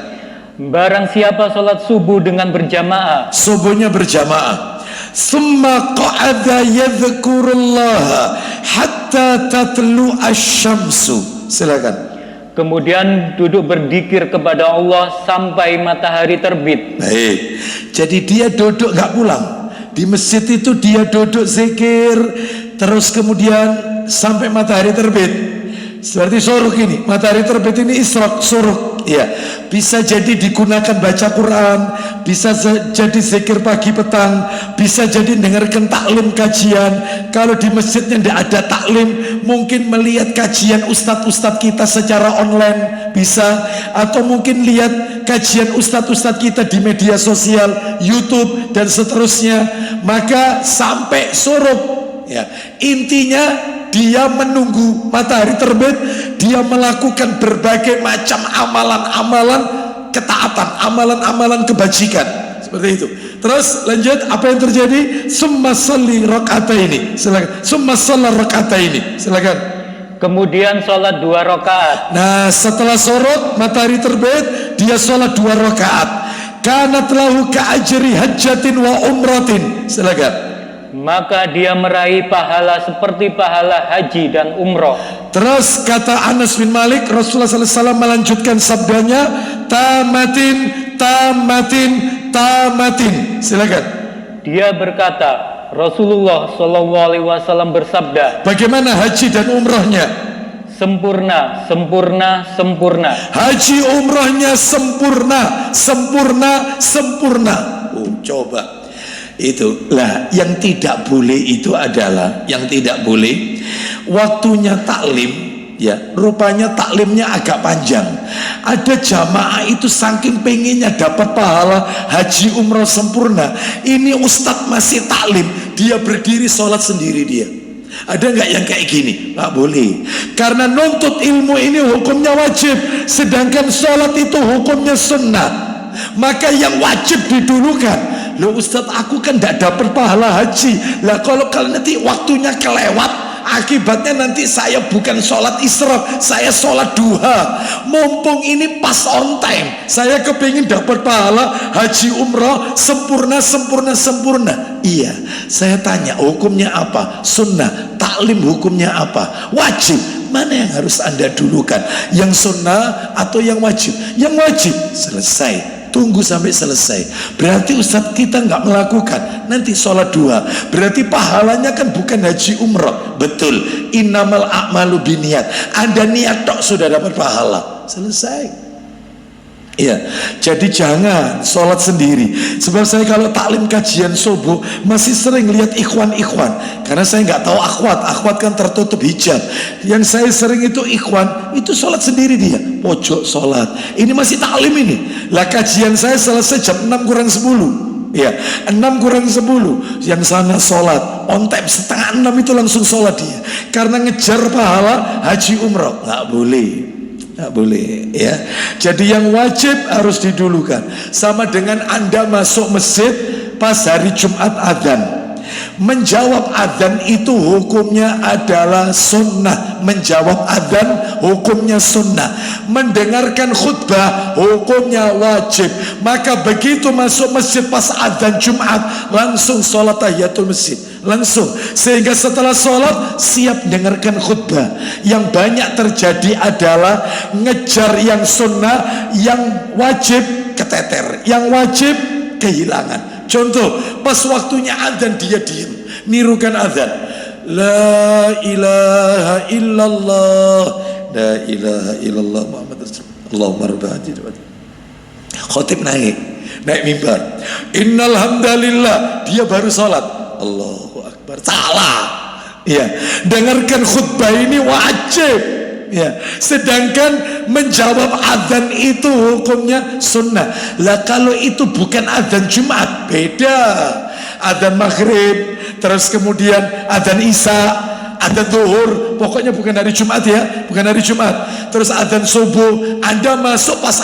Barang siapa sholat subuh dengan berjamaah, subuhnya berjamaah, summa qa'ada yadhkurullaha hatta tatlu asyamsu, silakan. Kemudian duduk berzikir kepada Allah sampai matahari terbit. Baik, jadi dia duduk nggak pulang di masjid itu, dia duduk zikir terus kemudian sampai matahari terbit. Seperti suruk ini, matahari terbit ini isyraq, suruk, ya. Bisa jadi digunakan baca Quran, bisa jadi zikir pagi petang, bisa jadi dengarkan taklim kajian. Kalau di masjidnya tidak ada taklim, mungkin melihat kajian ustadz-ustadz kita secara online bisa, atau mungkin lihat kajian ustadz-ustadz kita di media sosial, YouTube dan seterusnya. Maka sampai suruk, ya. Intinya dia menunggu matahari terbit, dia melakukan berbagai macam amalan-amalan ketaatan, amalan-amalan kebajikan, seperti itu. Terus lanjut, apa yang terjadi? Summa sholli raka'ataini, silakan. Summa shalla raka'ataini, silakan. Kemudian sholat 2 rakaat. Nah, setelah sorot matahari terbit, dia sholat 2 rakaat. Kanat lahu ka'ajri hajjatin wa umratin, silakan. Maka dia meraih pahala seperti pahala haji dan umroh. Terus kata Anas bin Malik, Rasulullah SAW melanjutkan sabdanya, tamatin, tamatin, tamatin. Silakan. Dia berkata, Rasulullah SAW bersabda, bagaimana haji dan umrohnya? Sempurna, sempurna, sempurna. Haji umrohnya sempurna, sempurna, sempurna. Coba. Itulah yang tidak boleh, itu adalah yang tidak boleh waktunya taklim, ya, rupanya taklimnya agak panjang. Ada jamaah itu saking pengennya dapat pahala haji umroh sempurna, ini ustadz masih taklim, dia berdiri sholat sendiri dia. Ada nggak yang kayak gini? Nggak boleh, karena nuntut ilmu ini hukumnya wajib, sedangkan sholat itu hukumnya sunnah. Maka yang wajib didulukan. Loh Ustadz, aku kan tidak dapat pahala haji. Lah kalau nanti waktunya kelewat, akibatnya nanti saya bukan sholat isyraq, saya sholat duha. Mumpung ini pas on time, saya kepingin dapat pahala haji umrah sempurna, sempurna, sempurna. Iya, saya tanya hukumnya apa? Sunnah. Taklim hukumnya apa? Wajib. Mana yang harus Anda dulukan? Yang sunnah atau yang wajib? Yang wajib. Selesai. Tunggu sampai selesai. Berarti Ustadz kita nggak melakukan, nanti sholat duha, berarti pahalanya kan bukan haji umrah. Betul. Innamal a'malu binniyat. Anda niat tok sudah dapat pahala. Selesai. Iya, jadi jangan sholat sendiri. Sebab saya kalau taklim kajian subuh masih sering lihat ikhwan-ikhwan, karena saya nggak tahu akhwat kan tertutup hijab. Yang saya sering itu ikhwan, itu sholat sendiri dia, pojok sholat. Ini masih taklim ini. Lah kajian saya selesai jam 6 kurang 10. Ya, 6 kurang 10 yang sana sholat on time, setengah 6 itu langsung sholat dia, karena ngejar pahala haji umroh. Nggak boleh ya. Jadi yang wajib harus didulukan. Sama dengan Anda masuk masjid pas hari Jumat adzan. Menjawab adzan itu hukumnya adalah sunnah. Menjawab adzan hukumnya sunnah. Mendengarkan khutbah hukumnya wajib. Maka begitu masuk masjid pas adzan Jumat, langsung sholat tahiyatul masjid, langsung. Sehingga setelah sholat siap dengarkan khutbah. Yang banyak terjadi adalah ngejar yang sunnah, yang wajib keteter, yang wajib kehilangan. Contoh, pas waktunya adzan dia diam, nirukan adzan. La ilaha illallah, la ilaha illallah Muhammad Rasulullah. Allahumma rabb hadhihi. Khotib naik mimbar. Innal hamdalillah, dia baru salat. Allahu akbar. Salah. Ya, dengarkan khutbah ini wajib. Ya, sedangkan menjawab adzan itu hukumnya sunnah. Lah kalau itu bukan adzan Jumat, beda. Adzan maghrib, terus kemudian adzan isya, adzan zuhur, pokoknya bukan hari Jumat ya, bukan hari Jumat. Terus adzan subuh, Anda masuk pas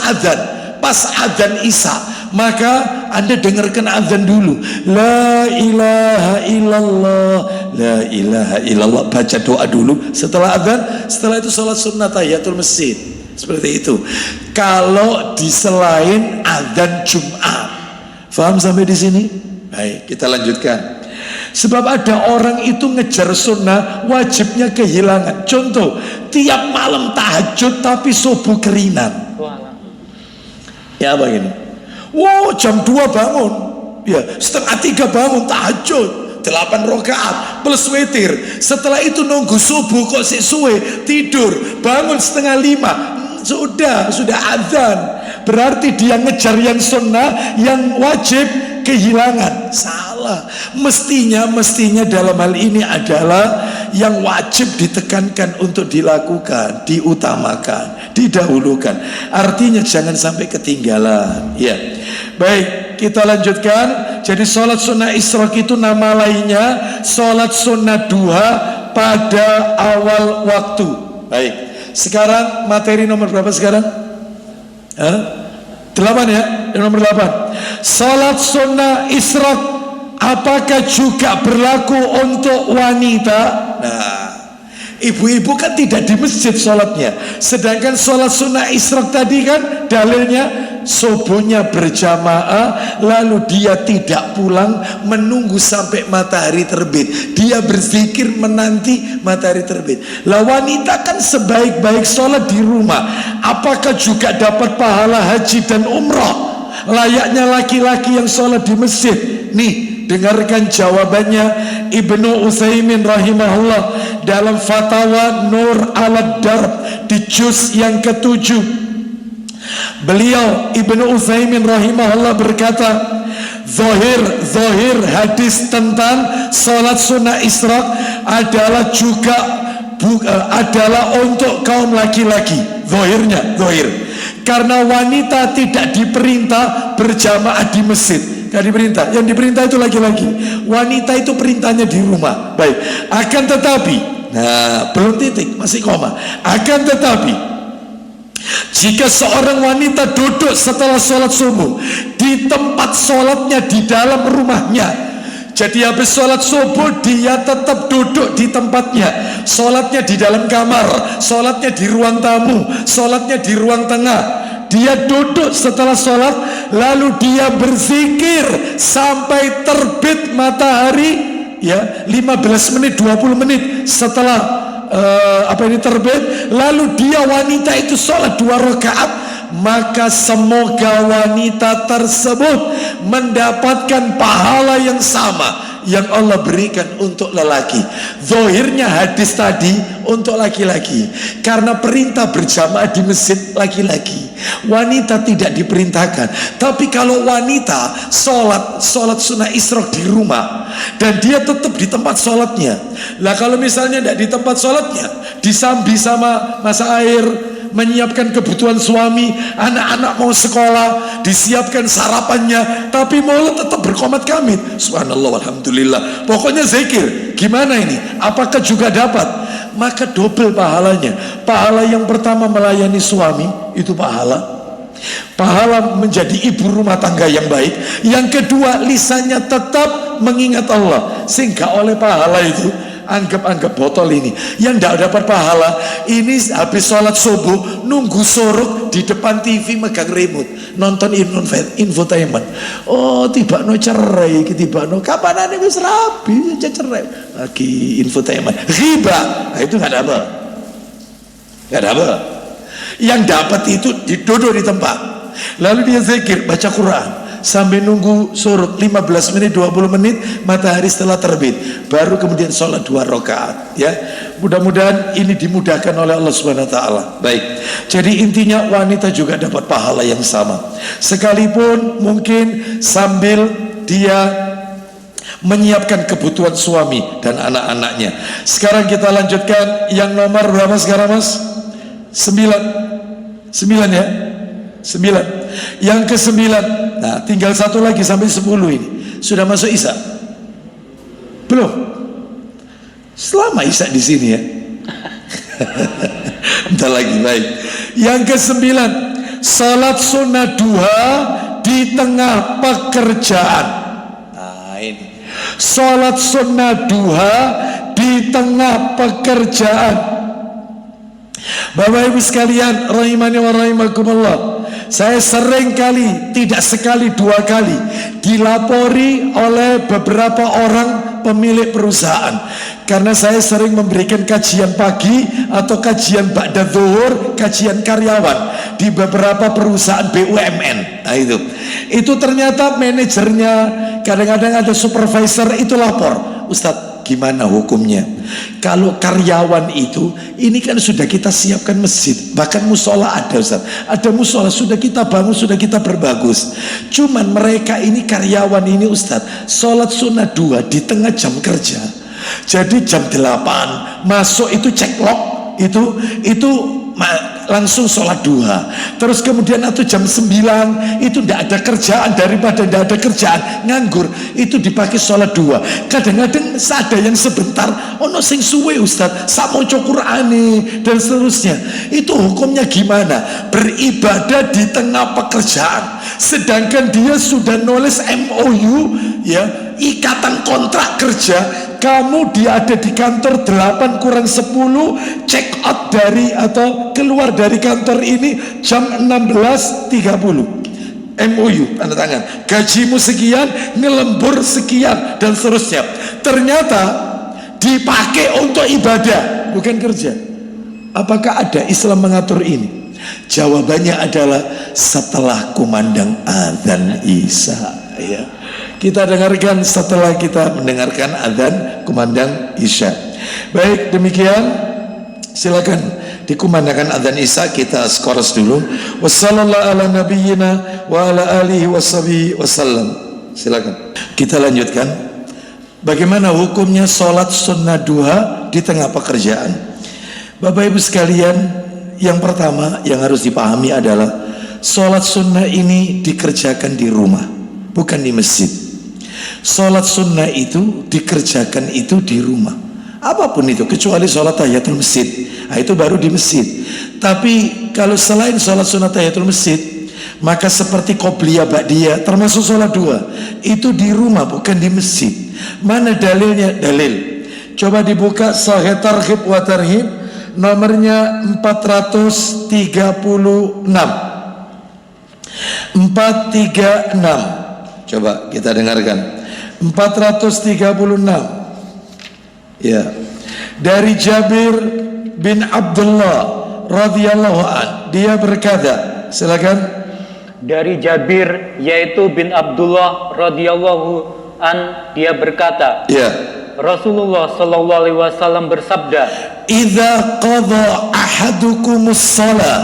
adzan isya, maka Anda dengarkan adzan dulu. La ilaha illallah, la ilaha illallah, baca doa dulu setelah adzan. Setelah itu sholat sunnah tahiyatul masjid. Seperti itu. Kalau di selain adzan Jumat. Faham sampai di sini? Baik, kita lanjutkan. Sebab ada orang itu ngejar sunnah, wajibnya kehilangan. Contoh, tiap malam tahajud tapi subuh kerinan. Ya apa gini? Wow, jam 2 bangun, ya setengah 3 bangun tahajud 8 rakaat plus witir. Setelah itu nunggu subuh kok suwe, tidur, bangun setengah 5, sudah azan. Berarti dia ngejar yang sunnah, yang wajib kehilangan. Salah. Mestinya dalam hal ini adalah yang wajib ditekankan untuk dilakukan, diutamakan, didahulukan. Artinya jangan sampai ketinggalan. Ya. Baik, kita lanjutkan. Jadi sholat sunnah isyraq itu nama lainnya sholat sunnah duha pada awal waktu. Baik. Sekarang materi nomor berapa sekarang? 8 ya, nomor 8. Salat sunnah isyraq apakah juga berlaku untuk wanita? Nah, ibu-ibu kan tidak di masjid sholatnya. Sedangkan sholat sunnah isyraq tadi kan dalilnya subuhnya berjamaah, lalu dia tidak pulang menunggu sampai matahari terbit. Dia berzikir menanti matahari terbit. Lah wanita kan sebaik-baik sholat di rumah, apakah juga dapat pahala haji dan umrah layaknya laki-laki yang sholat di masjid? Nih, dengarkan jawabannya Ibnu Utsaimin rahimahullah dalam Fatawa Nur al-Darb di juz yang ke-7. Beliau Ibnu Utsaimin rahimahullah berkata, Zohir hadis tentang sholat sunnah isyraq adalah juga adalah untuk kaum laki-laki. Zohir, karena wanita tidak diperintah berjamaah di masjid. Gak diperintah. Yang diperintah itu laki-laki. Wanita itu perintahnya di rumah. Baik. Akan tetapi, nah belum titik, masih koma. Akan tetapi, jika seorang wanita duduk setelah sholat subuh di tempat sholatnya di dalam rumahnya, jadi habis sholat subuh dia tetap duduk di tempatnya, sholatnya di dalam kamar, sholatnya di ruang tamu, sholatnya di ruang tengah. Dia duduk setelah sholat, lalu dia berzikir sampai terbit matahari, ya 15 menit 20 menit setelah terbit, lalu dia wanita itu sholat 2 rakaat, maka semoga wanita tersebut mendapatkan pahala yang sama yang Allah berikan untuk lelaki. Zohirnya hadis tadi untuk laki-laki, karena perintah berjamaah di masjid laki-laki, wanita tidak diperintahkan. Tapi kalau wanita sholat sunnah isyraq di rumah dan dia tetap di tempat sholatnya, lah kalau misalnya tidak di tempat sholatnya, disambi sama masa air menyiapkan kebutuhan suami, anak-anak mau sekolah, disiapkan sarapannya, tapi mulut tetap berkomat kamit. Subhanallah, alhamdulillah. Pokoknya zikir. Gimana ini? Apakah juga dapat? Maka double pahalanya. Pahala yang pertama melayani suami, itu pahala menjadi ibu rumah tangga yang baik. Yang kedua, lisannya tetap mengingat Allah, sehingga oleh pahala itu anggap botol ini yang tidak dapat pahala. Ini habis sholat subuh nunggu sorok di depan TV megang remote nonton infotainment. Oh, tiba no cerai, tiba no kapan ane wis rabi cerai lagi infotainment riba. Nah, itu nggak dapat. Yang dapat itu duduk di tempat, lalu dia zikir, baca Quran sampai nunggu surut 15 menit, 20 menit, matahari setelah terbit, baru kemudian sholat 2 rakaat. Ya, mudah-mudahan ini dimudahkan oleh Allah Subhanahu Wa Taala. Baik, jadi intinya wanita juga dapat pahala yang sama, sekalipun mungkin sambil dia menyiapkan kebutuhan suami dan anak-anaknya. Sekarang kita lanjutkan yang nomor berapa sekarang, Mas? 9 ya, 9. Yang ke-9. Nah, tinggal satu lagi sampai 10 ini. Sudah masuk Isya? Belum? Selama Isya di sini ya. Bentar lagi, baik. Yang ke-9, salat sunnah duha di tengah pekerjaan. Nah, ini. Salat sunnah duha di tengah pekerjaan. Bapak Ibu sekalian, rahimani wa rahimakumullah, saya sering kali, tidak sekali 2 kali, dilapori oleh beberapa orang pemilik perusahaan, karena saya sering memberikan kajian pagi atau kajian ba'da zuhur, kajian karyawan di beberapa perusahaan BUMN. Nah, itu ternyata manajernya, kadang-kadang ada supervisor itu lapor, Ustadz, gimana hukumnya? Kalau karyawan itu, ini kan sudah kita siapkan masjid, bahkan musola ada, Ustaz. Ada musola sudah kita bangun, sudah kita perbagus. Cuman mereka ini karyawan ini, Ustaz, sholat sunnah 2 di tengah jam kerja. Jadi jam 8 masuk itu cek log, itu langsung sholat duha. Terus kemudian atau jam 9 itu tidak ada kerjaan, daripada tidak ada kerjaan nganggur, itu dipakai sholat duha. Kadang-kadang ada yang sebentar, ono sing suwe Ustaz, sak maca Qur'ane dan seterusnya. Itu hukumnya gimana? Beribadah di tengah pekerjaan, sedangkan dia sudah nulis MOU, ya, ikatan kontrak kerja. Kamu dia ada di kantor 8 kurang 10, check out dari atau keluar dari kantor ini jam 16.30, MOU tanda tangan, gajimu sekian, ngelembur sekian dan seterusnya. Ternyata dipakai untuk ibadah, bukan kerja. Apakah ada Islam mengatur ini? Jawabannya adalah setelah kumandang adzan Isya, ya. Kita dengarkan setelah kita mendengarkan adzan kumandang Isya. Baik, demikian, silakan dikumandangkan adzan Isya, kita skors dulu. Wassallallahu ala nabiyyina wa ala alihi washabihi wasallam. Silakan. Kita lanjutkan. Bagaimana hukumnya sholat sunnah duha di tengah pekerjaan? Bapak Ibu sekalian, yang pertama yang harus dipahami adalah sholat sunnah ini dikerjakan di rumah, bukan di masjid. Sholat sunnah itu dikerjakan itu di rumah, apapun itu, kecuali sholat tahiyatul masjid. Nah, itu baru di masjid. Tapi kalau selain sholat sunnah tahiyatul masjid, maka seperti qobliyah ba'diyah termasuk sholat dua, itu di rumah bukan di masjid. Mana dalilnya? Dalil, coba dibuka Sahih Targhib wa Tarhib nomornya 436. Coba kita dengarkan 436. Ya, dari Jabir bin Abdullah radhiyallahu an, dia berkata, silakan. Dari Jabir yaitu bin Abdullah radhiyallahu an, dia berkata, ya, Rasulullah sallallahu alaihi wasallam bersabda, "Idza qada ahadukumus shalah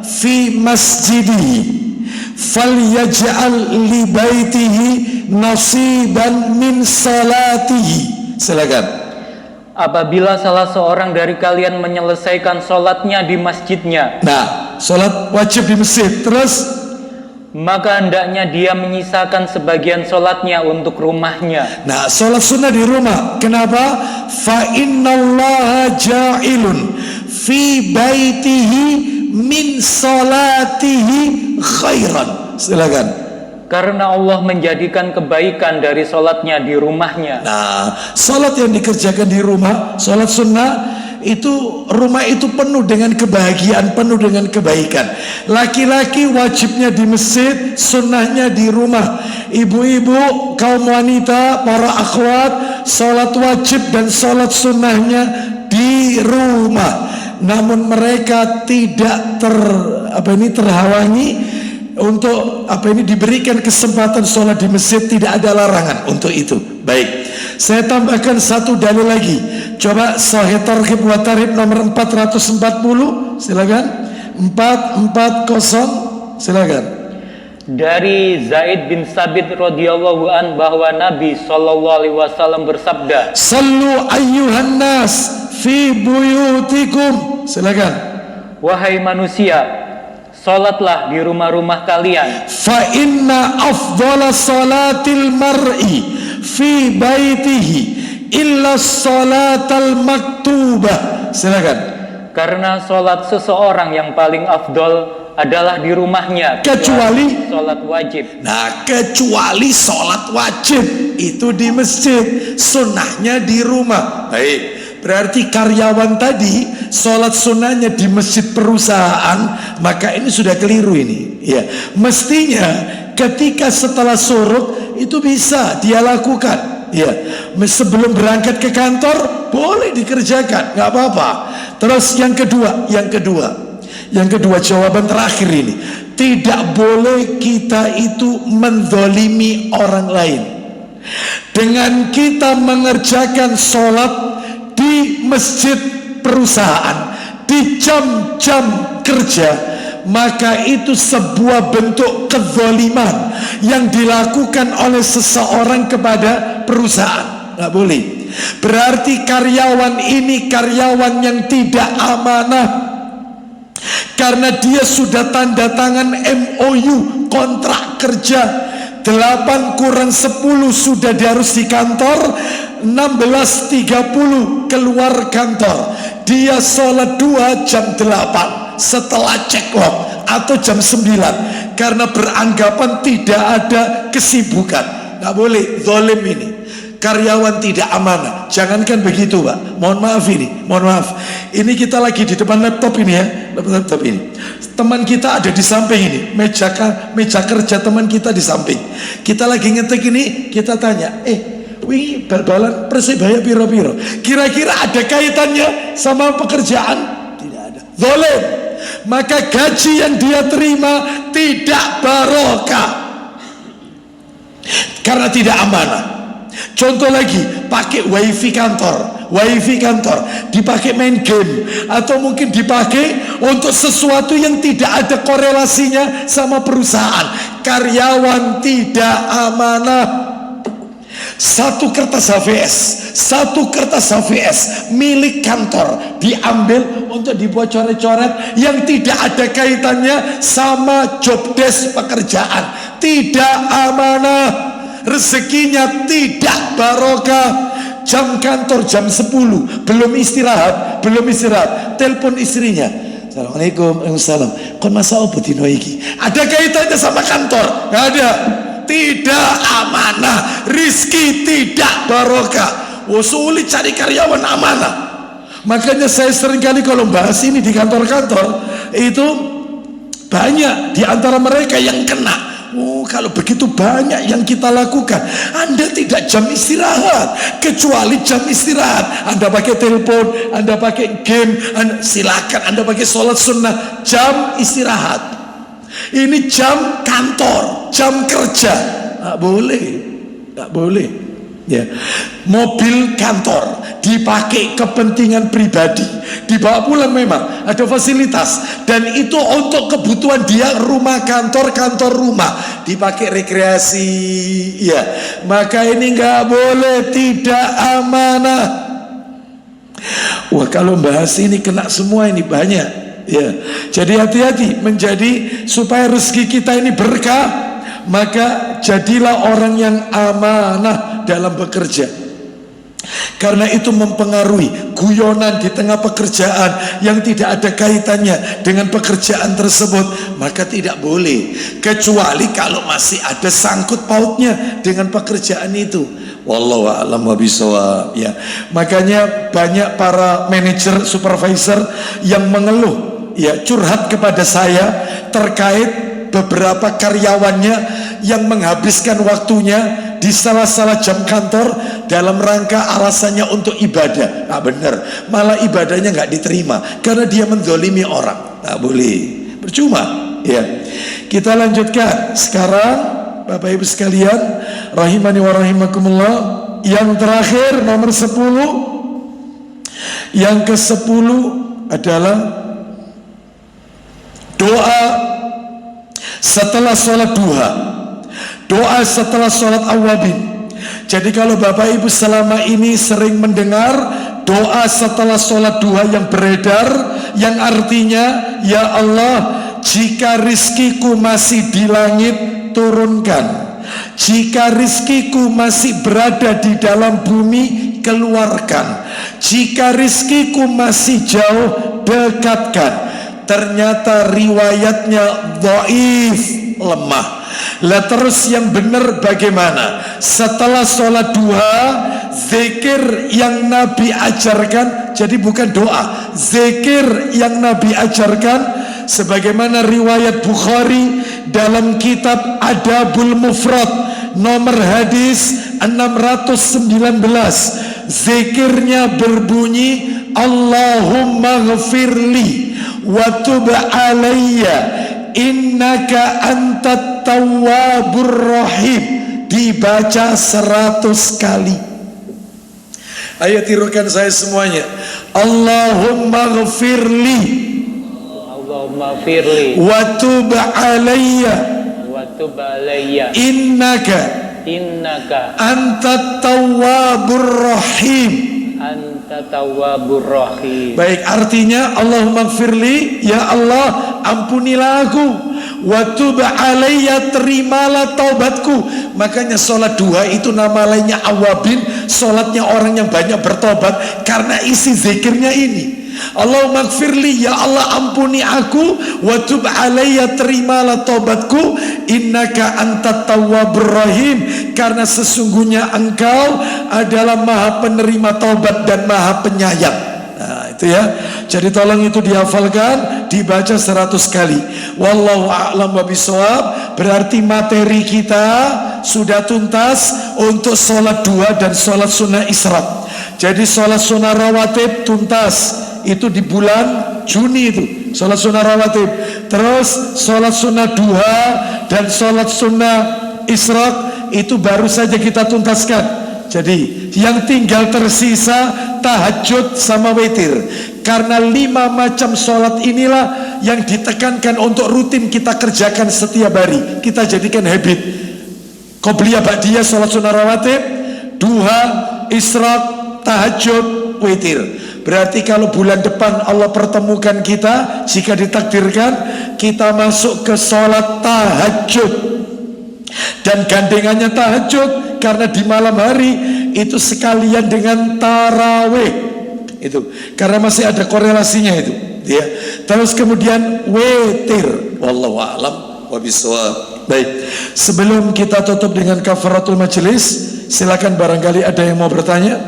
fi masjidihi falyaj'al li baitihi nasiban min salatihi." Silakan. apabila salah seorang dari kalian menyelesaikan sholatnya di masjidnya, nah, sholat wajib di masjid, terus maka hendaknya dia menyisakan sebagian sholatnya untuk rumahnya. Nah, sholat sunnah di rumah. Kenapa? Fa innallaha ja'ilun fi baitihi min sholatihi khairan. Silakan. Karena Allah menjadikan kebaikan dari sholatnya di rumahnya. Nah, sholat yang dikerjakan di rumah, sholat sunnah, itu rumah itu penuh dengan kebahagiaan, penuh dengan kebaikan. Laki-laki wajibnya di masjid, sunnahnya di rumah. Ibu-ibu, kaum wanita, para akhwat, sholat wajib dan sholat sunnahnya di rumah. Namun mereka tidak terhalangi untuk diberikan kesempatan sholat di masjid. Tidak ada larangan untuk itu. Baik, saya tambahkan satu dalil lagi. Coba Sahih Targhib wa Tarhib nomor 440. Silakan. 440. Silakan. Dari Zaid bin Sabit radhiyallahu an bahwa Nabi sallallahu alaihi wasallam bersabda, "Sallu ayyuhan nas fi buyutikum." Silakan. Wahai manusia, salatlah di rumah-rumah kalian. Fa inna afdhala salatil mar'i fi baitihi illa salatal maktubah. Silakan. Karena salat seseorang yang paling afdol adalah di rumahnya, kecuali salat wajib. Nah, kecuali salat wajib itu di masjid, sunnahnya di rumah. Baik, berarti karyawan tadi salat sunnahnya di masjid perusahaan, maka ini sudah keliru ini. Ya, mestinya ketika setelah suruk itu bisa dia lakukan. Ya, sebelum berangkat ke kantor boleh dikerjakan, nggak apa-apa. Terus yang kedua, jawaban terakhir ini, tidak boleh kita itu mendolimi orang lain. Dengan kita mengerjakan sholat di masjid perusahaan di jam-jam kerja, maka itu sebuah bentuk kezaliman yang dilakukan oleh seseorang kepada perusahaan. Nggak boleh. Berarti karyawan ini karyawan yang tidak amanah, karena dia sudah tanda tangan MOU, kontrak kerja. 8 kurang 10 sudah dia harus di kantor, 16.30 keluar kantor. Dia sholat 2 jam 8 setelah check out atau jam 9, karena beranggapan tidak ada kesibukan. Nggak boleh, zalim ini. Karyawan tidak amanah. Jangankan begitu, Pak. Mohon maaf ini, mohon maaf. Ini kita lagi di depan laptop ini ya, laptop ini. Teman kita ada di samping ini, meja kerja teman kita di samping. Kita lagi ngetik ini, kita tanya, wih, bal-balan Persibaya piro-piro. Kira-kira ada kaitannya sama pekerjaan? Tidak ada. Zalim. Maka gaji yang dia terima tidak barokah, karena tidak amanah. Contoh lagi, pakai wifi kantor dipakai main game, atau mungkin dipakai untuk sesuatu yang tidak ada korelasinya sama perusahaan. Karyawan tidak amanah. Satu kertas HVS milik kantor diambil untuk dibuat coret-coret yang tidak ada kaitannya sama job desk pekerjaan. Tidak amanah. Rezekinya tidak barokah. Jam kantor jam 10 belum istirahat, telepon istrinya, Assalamualaikum, Waalaikumsalam, kon masa apa dino iki? Ada kaitannya sama kantor? Nggak ada. Tidak amanah. Rizki tidak barokah. Sulit cari karyawan amanah. Makanya saya seringkali kalau bahas ini di kantor-kantor, itu banyak di antara mereka yang kena. Kalau begitu banyak yang kita lakukan, Anda tidak jam istirahat. Kecuali jam istirahat Anda pakai telepon, Anda pakai game, silakan Anda pakai sholat sunnah. Jam istirahat ini jam kantor, jam kerja. Nggak boleh ya. Mobil kantor dipakai kepentingan pribadi, dibawa pulang, memang ada fasilitas, dan itu untuk kebutuhan dia, rumah kantor rumah, dipakai rekreasi ya. Maka ini nggak boleh, tidak amanah. Wah, kalau bahas ini kena semua ini banyak ya. Jadi hati-hati menjadi supaya rezeki kita ini berkah, maka jadilah orang yang amanah dalam bekerja. Karena itu mempengaruhi guyonan di tengah pekerjaan yang tidak ada kaitannya dengan pekerjaan tersebut, maka tidak boleh, kecuali kalau masih ada sangkut pautnya dengan pekerjaan itu. Wallahu a'lam bishawab ya. Makanya banyak para manajer, supervisor yang mengeluh ya, curhat kepada saya terkait beberapa karyawannya yang menghabiskan waktunya di salah-salah jam kantor dalam rangka alasannya untuk ibadah. Nah benar, malah ibadahnya nggak diterima karena dia menzolimi orang. Nggak boleh, percuma ya. Kita lanjutkan sekarang, Bapak Ibu sekalian rahimani wa rahimakumullah. Yang terakhir nomor 10. Yang ke-10 adalah doa setelah sholat duha, doa setelah sholat awabin. Jadi kalau Bapak Ibu selama ini sering mendengar doa setelah sholat duha yang beredar, yang artinya, ya Allah, jika rizkiku masih di langit, turunkan. Jika rizkiku masih berada di dalam bumi, keluarkan. Jika rizkiku masih jauh, dekatkan. Ternyata riwayatnya dhaif, lemah. Lah terus yang benar bagaimana? Setelah sholat duha, zikir yang Nabi ajarkan, jadi bukan doa, zikir yang Nabi ajarkan, sebagaimana riwayat Bukhari dalam kitab Adabul Mufrad nomor hadis 619, zikirnya berbunyi Allahumma ghafirli wa tub alayya innaka antat tawwabur rahim, dibaca 100 kali. Ayo tirukan saya semuanya. Allahumma ghafirli wa tub alayya innaka antat tawwabur rahim. Baik, artinya Allahumma gfirli, ya Allah ampunilah aku, wa tub alayya, terimalah taubatku. Makanya sholat duha itu nama lainnya awabin, sholatnya orang yang banyak bertobat, karena isi zikirnya ini. Allahumma gfirli, ya Allah ampuni aku, wa tub alayya, terimalah taubatku, innaka antat tawwabur rahim, karena sesungguhnya engkau adalah maha penerima taubat dan maha penyayang. Nah itu ya, jadi tolong itu dihafalkan, dibaca 100 kali. Wallahu a'lam bishawab. Berarti materi kita sudah tuntas untuk sholat duha dan sholat sunnah isyraq. Jadi sholat sunnah rawatib tuntas, itu di bulan Juni itu sholat sunnah rawatib. Terus sholat sunnah duha dan sholat sunnah isyraq itu baru saja kita tuntaskan. Jadi yang tinggal tersisa tahajud sama witir. Karena 5 macam sholat inilah yang ditekankan untuk rutin kita kerjakan setiap hari. Kita jadikan habit. Qobliyah ba'diyah sholat sunnah rawatib, duha, isyraq, tahajud, witir. Berarti kalau bulan depan Allah pertemukan kita, jika ditakdirkan, kita masuk ke sholat tahajud. Dan gandengannya tahajud, karena di malam hari itu sekalian dengan tarawih. Itu karena masih ada korelasinya itu ya. Terus kemudian witir. Wallahu a'lam bishawab. Baik, sebelum kita tutup dengan kafaratul majelis, silakan barangkali ada yang mau bertanya.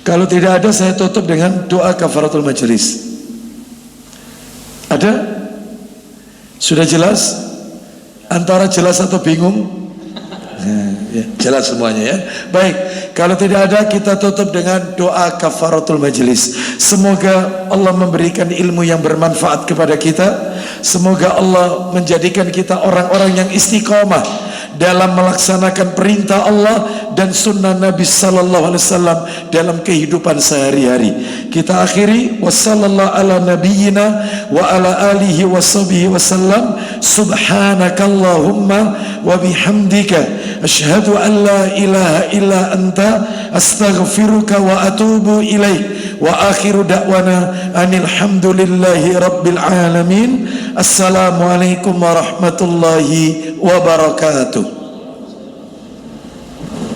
Kalau tidak ada, saya tutup dengan doa kafaratul majelis. Ada? Sudah jelas? Antara jelas atau bingung? Ya, jelas semuanya ya. Baik, kalau tidak ada, kita tutup dengan doa kafaratul majelis. Semoga Allah memberikan ilmu yang bermanfaat kepada kita. Semoga Allah menjadikan kita orang-orang yang istiqomah dalam melaksanakan perintah Allah dan sunnah Nabi sallallahu alaihi wasallam dalam kehidupan sehari-hari. Kita akhiri wassallallahu ala nabiyyina wa ala alihi washabihi wasallam. Subhanakallahumma wa bihamdika asyhadu an la ilaha illa anta astaghfiruka wa atubu ilaik. Wa akhiru da'wana anil hamdulillahi rabbil alamin. Assalamualaikum warahmatullahi wabarakatuh.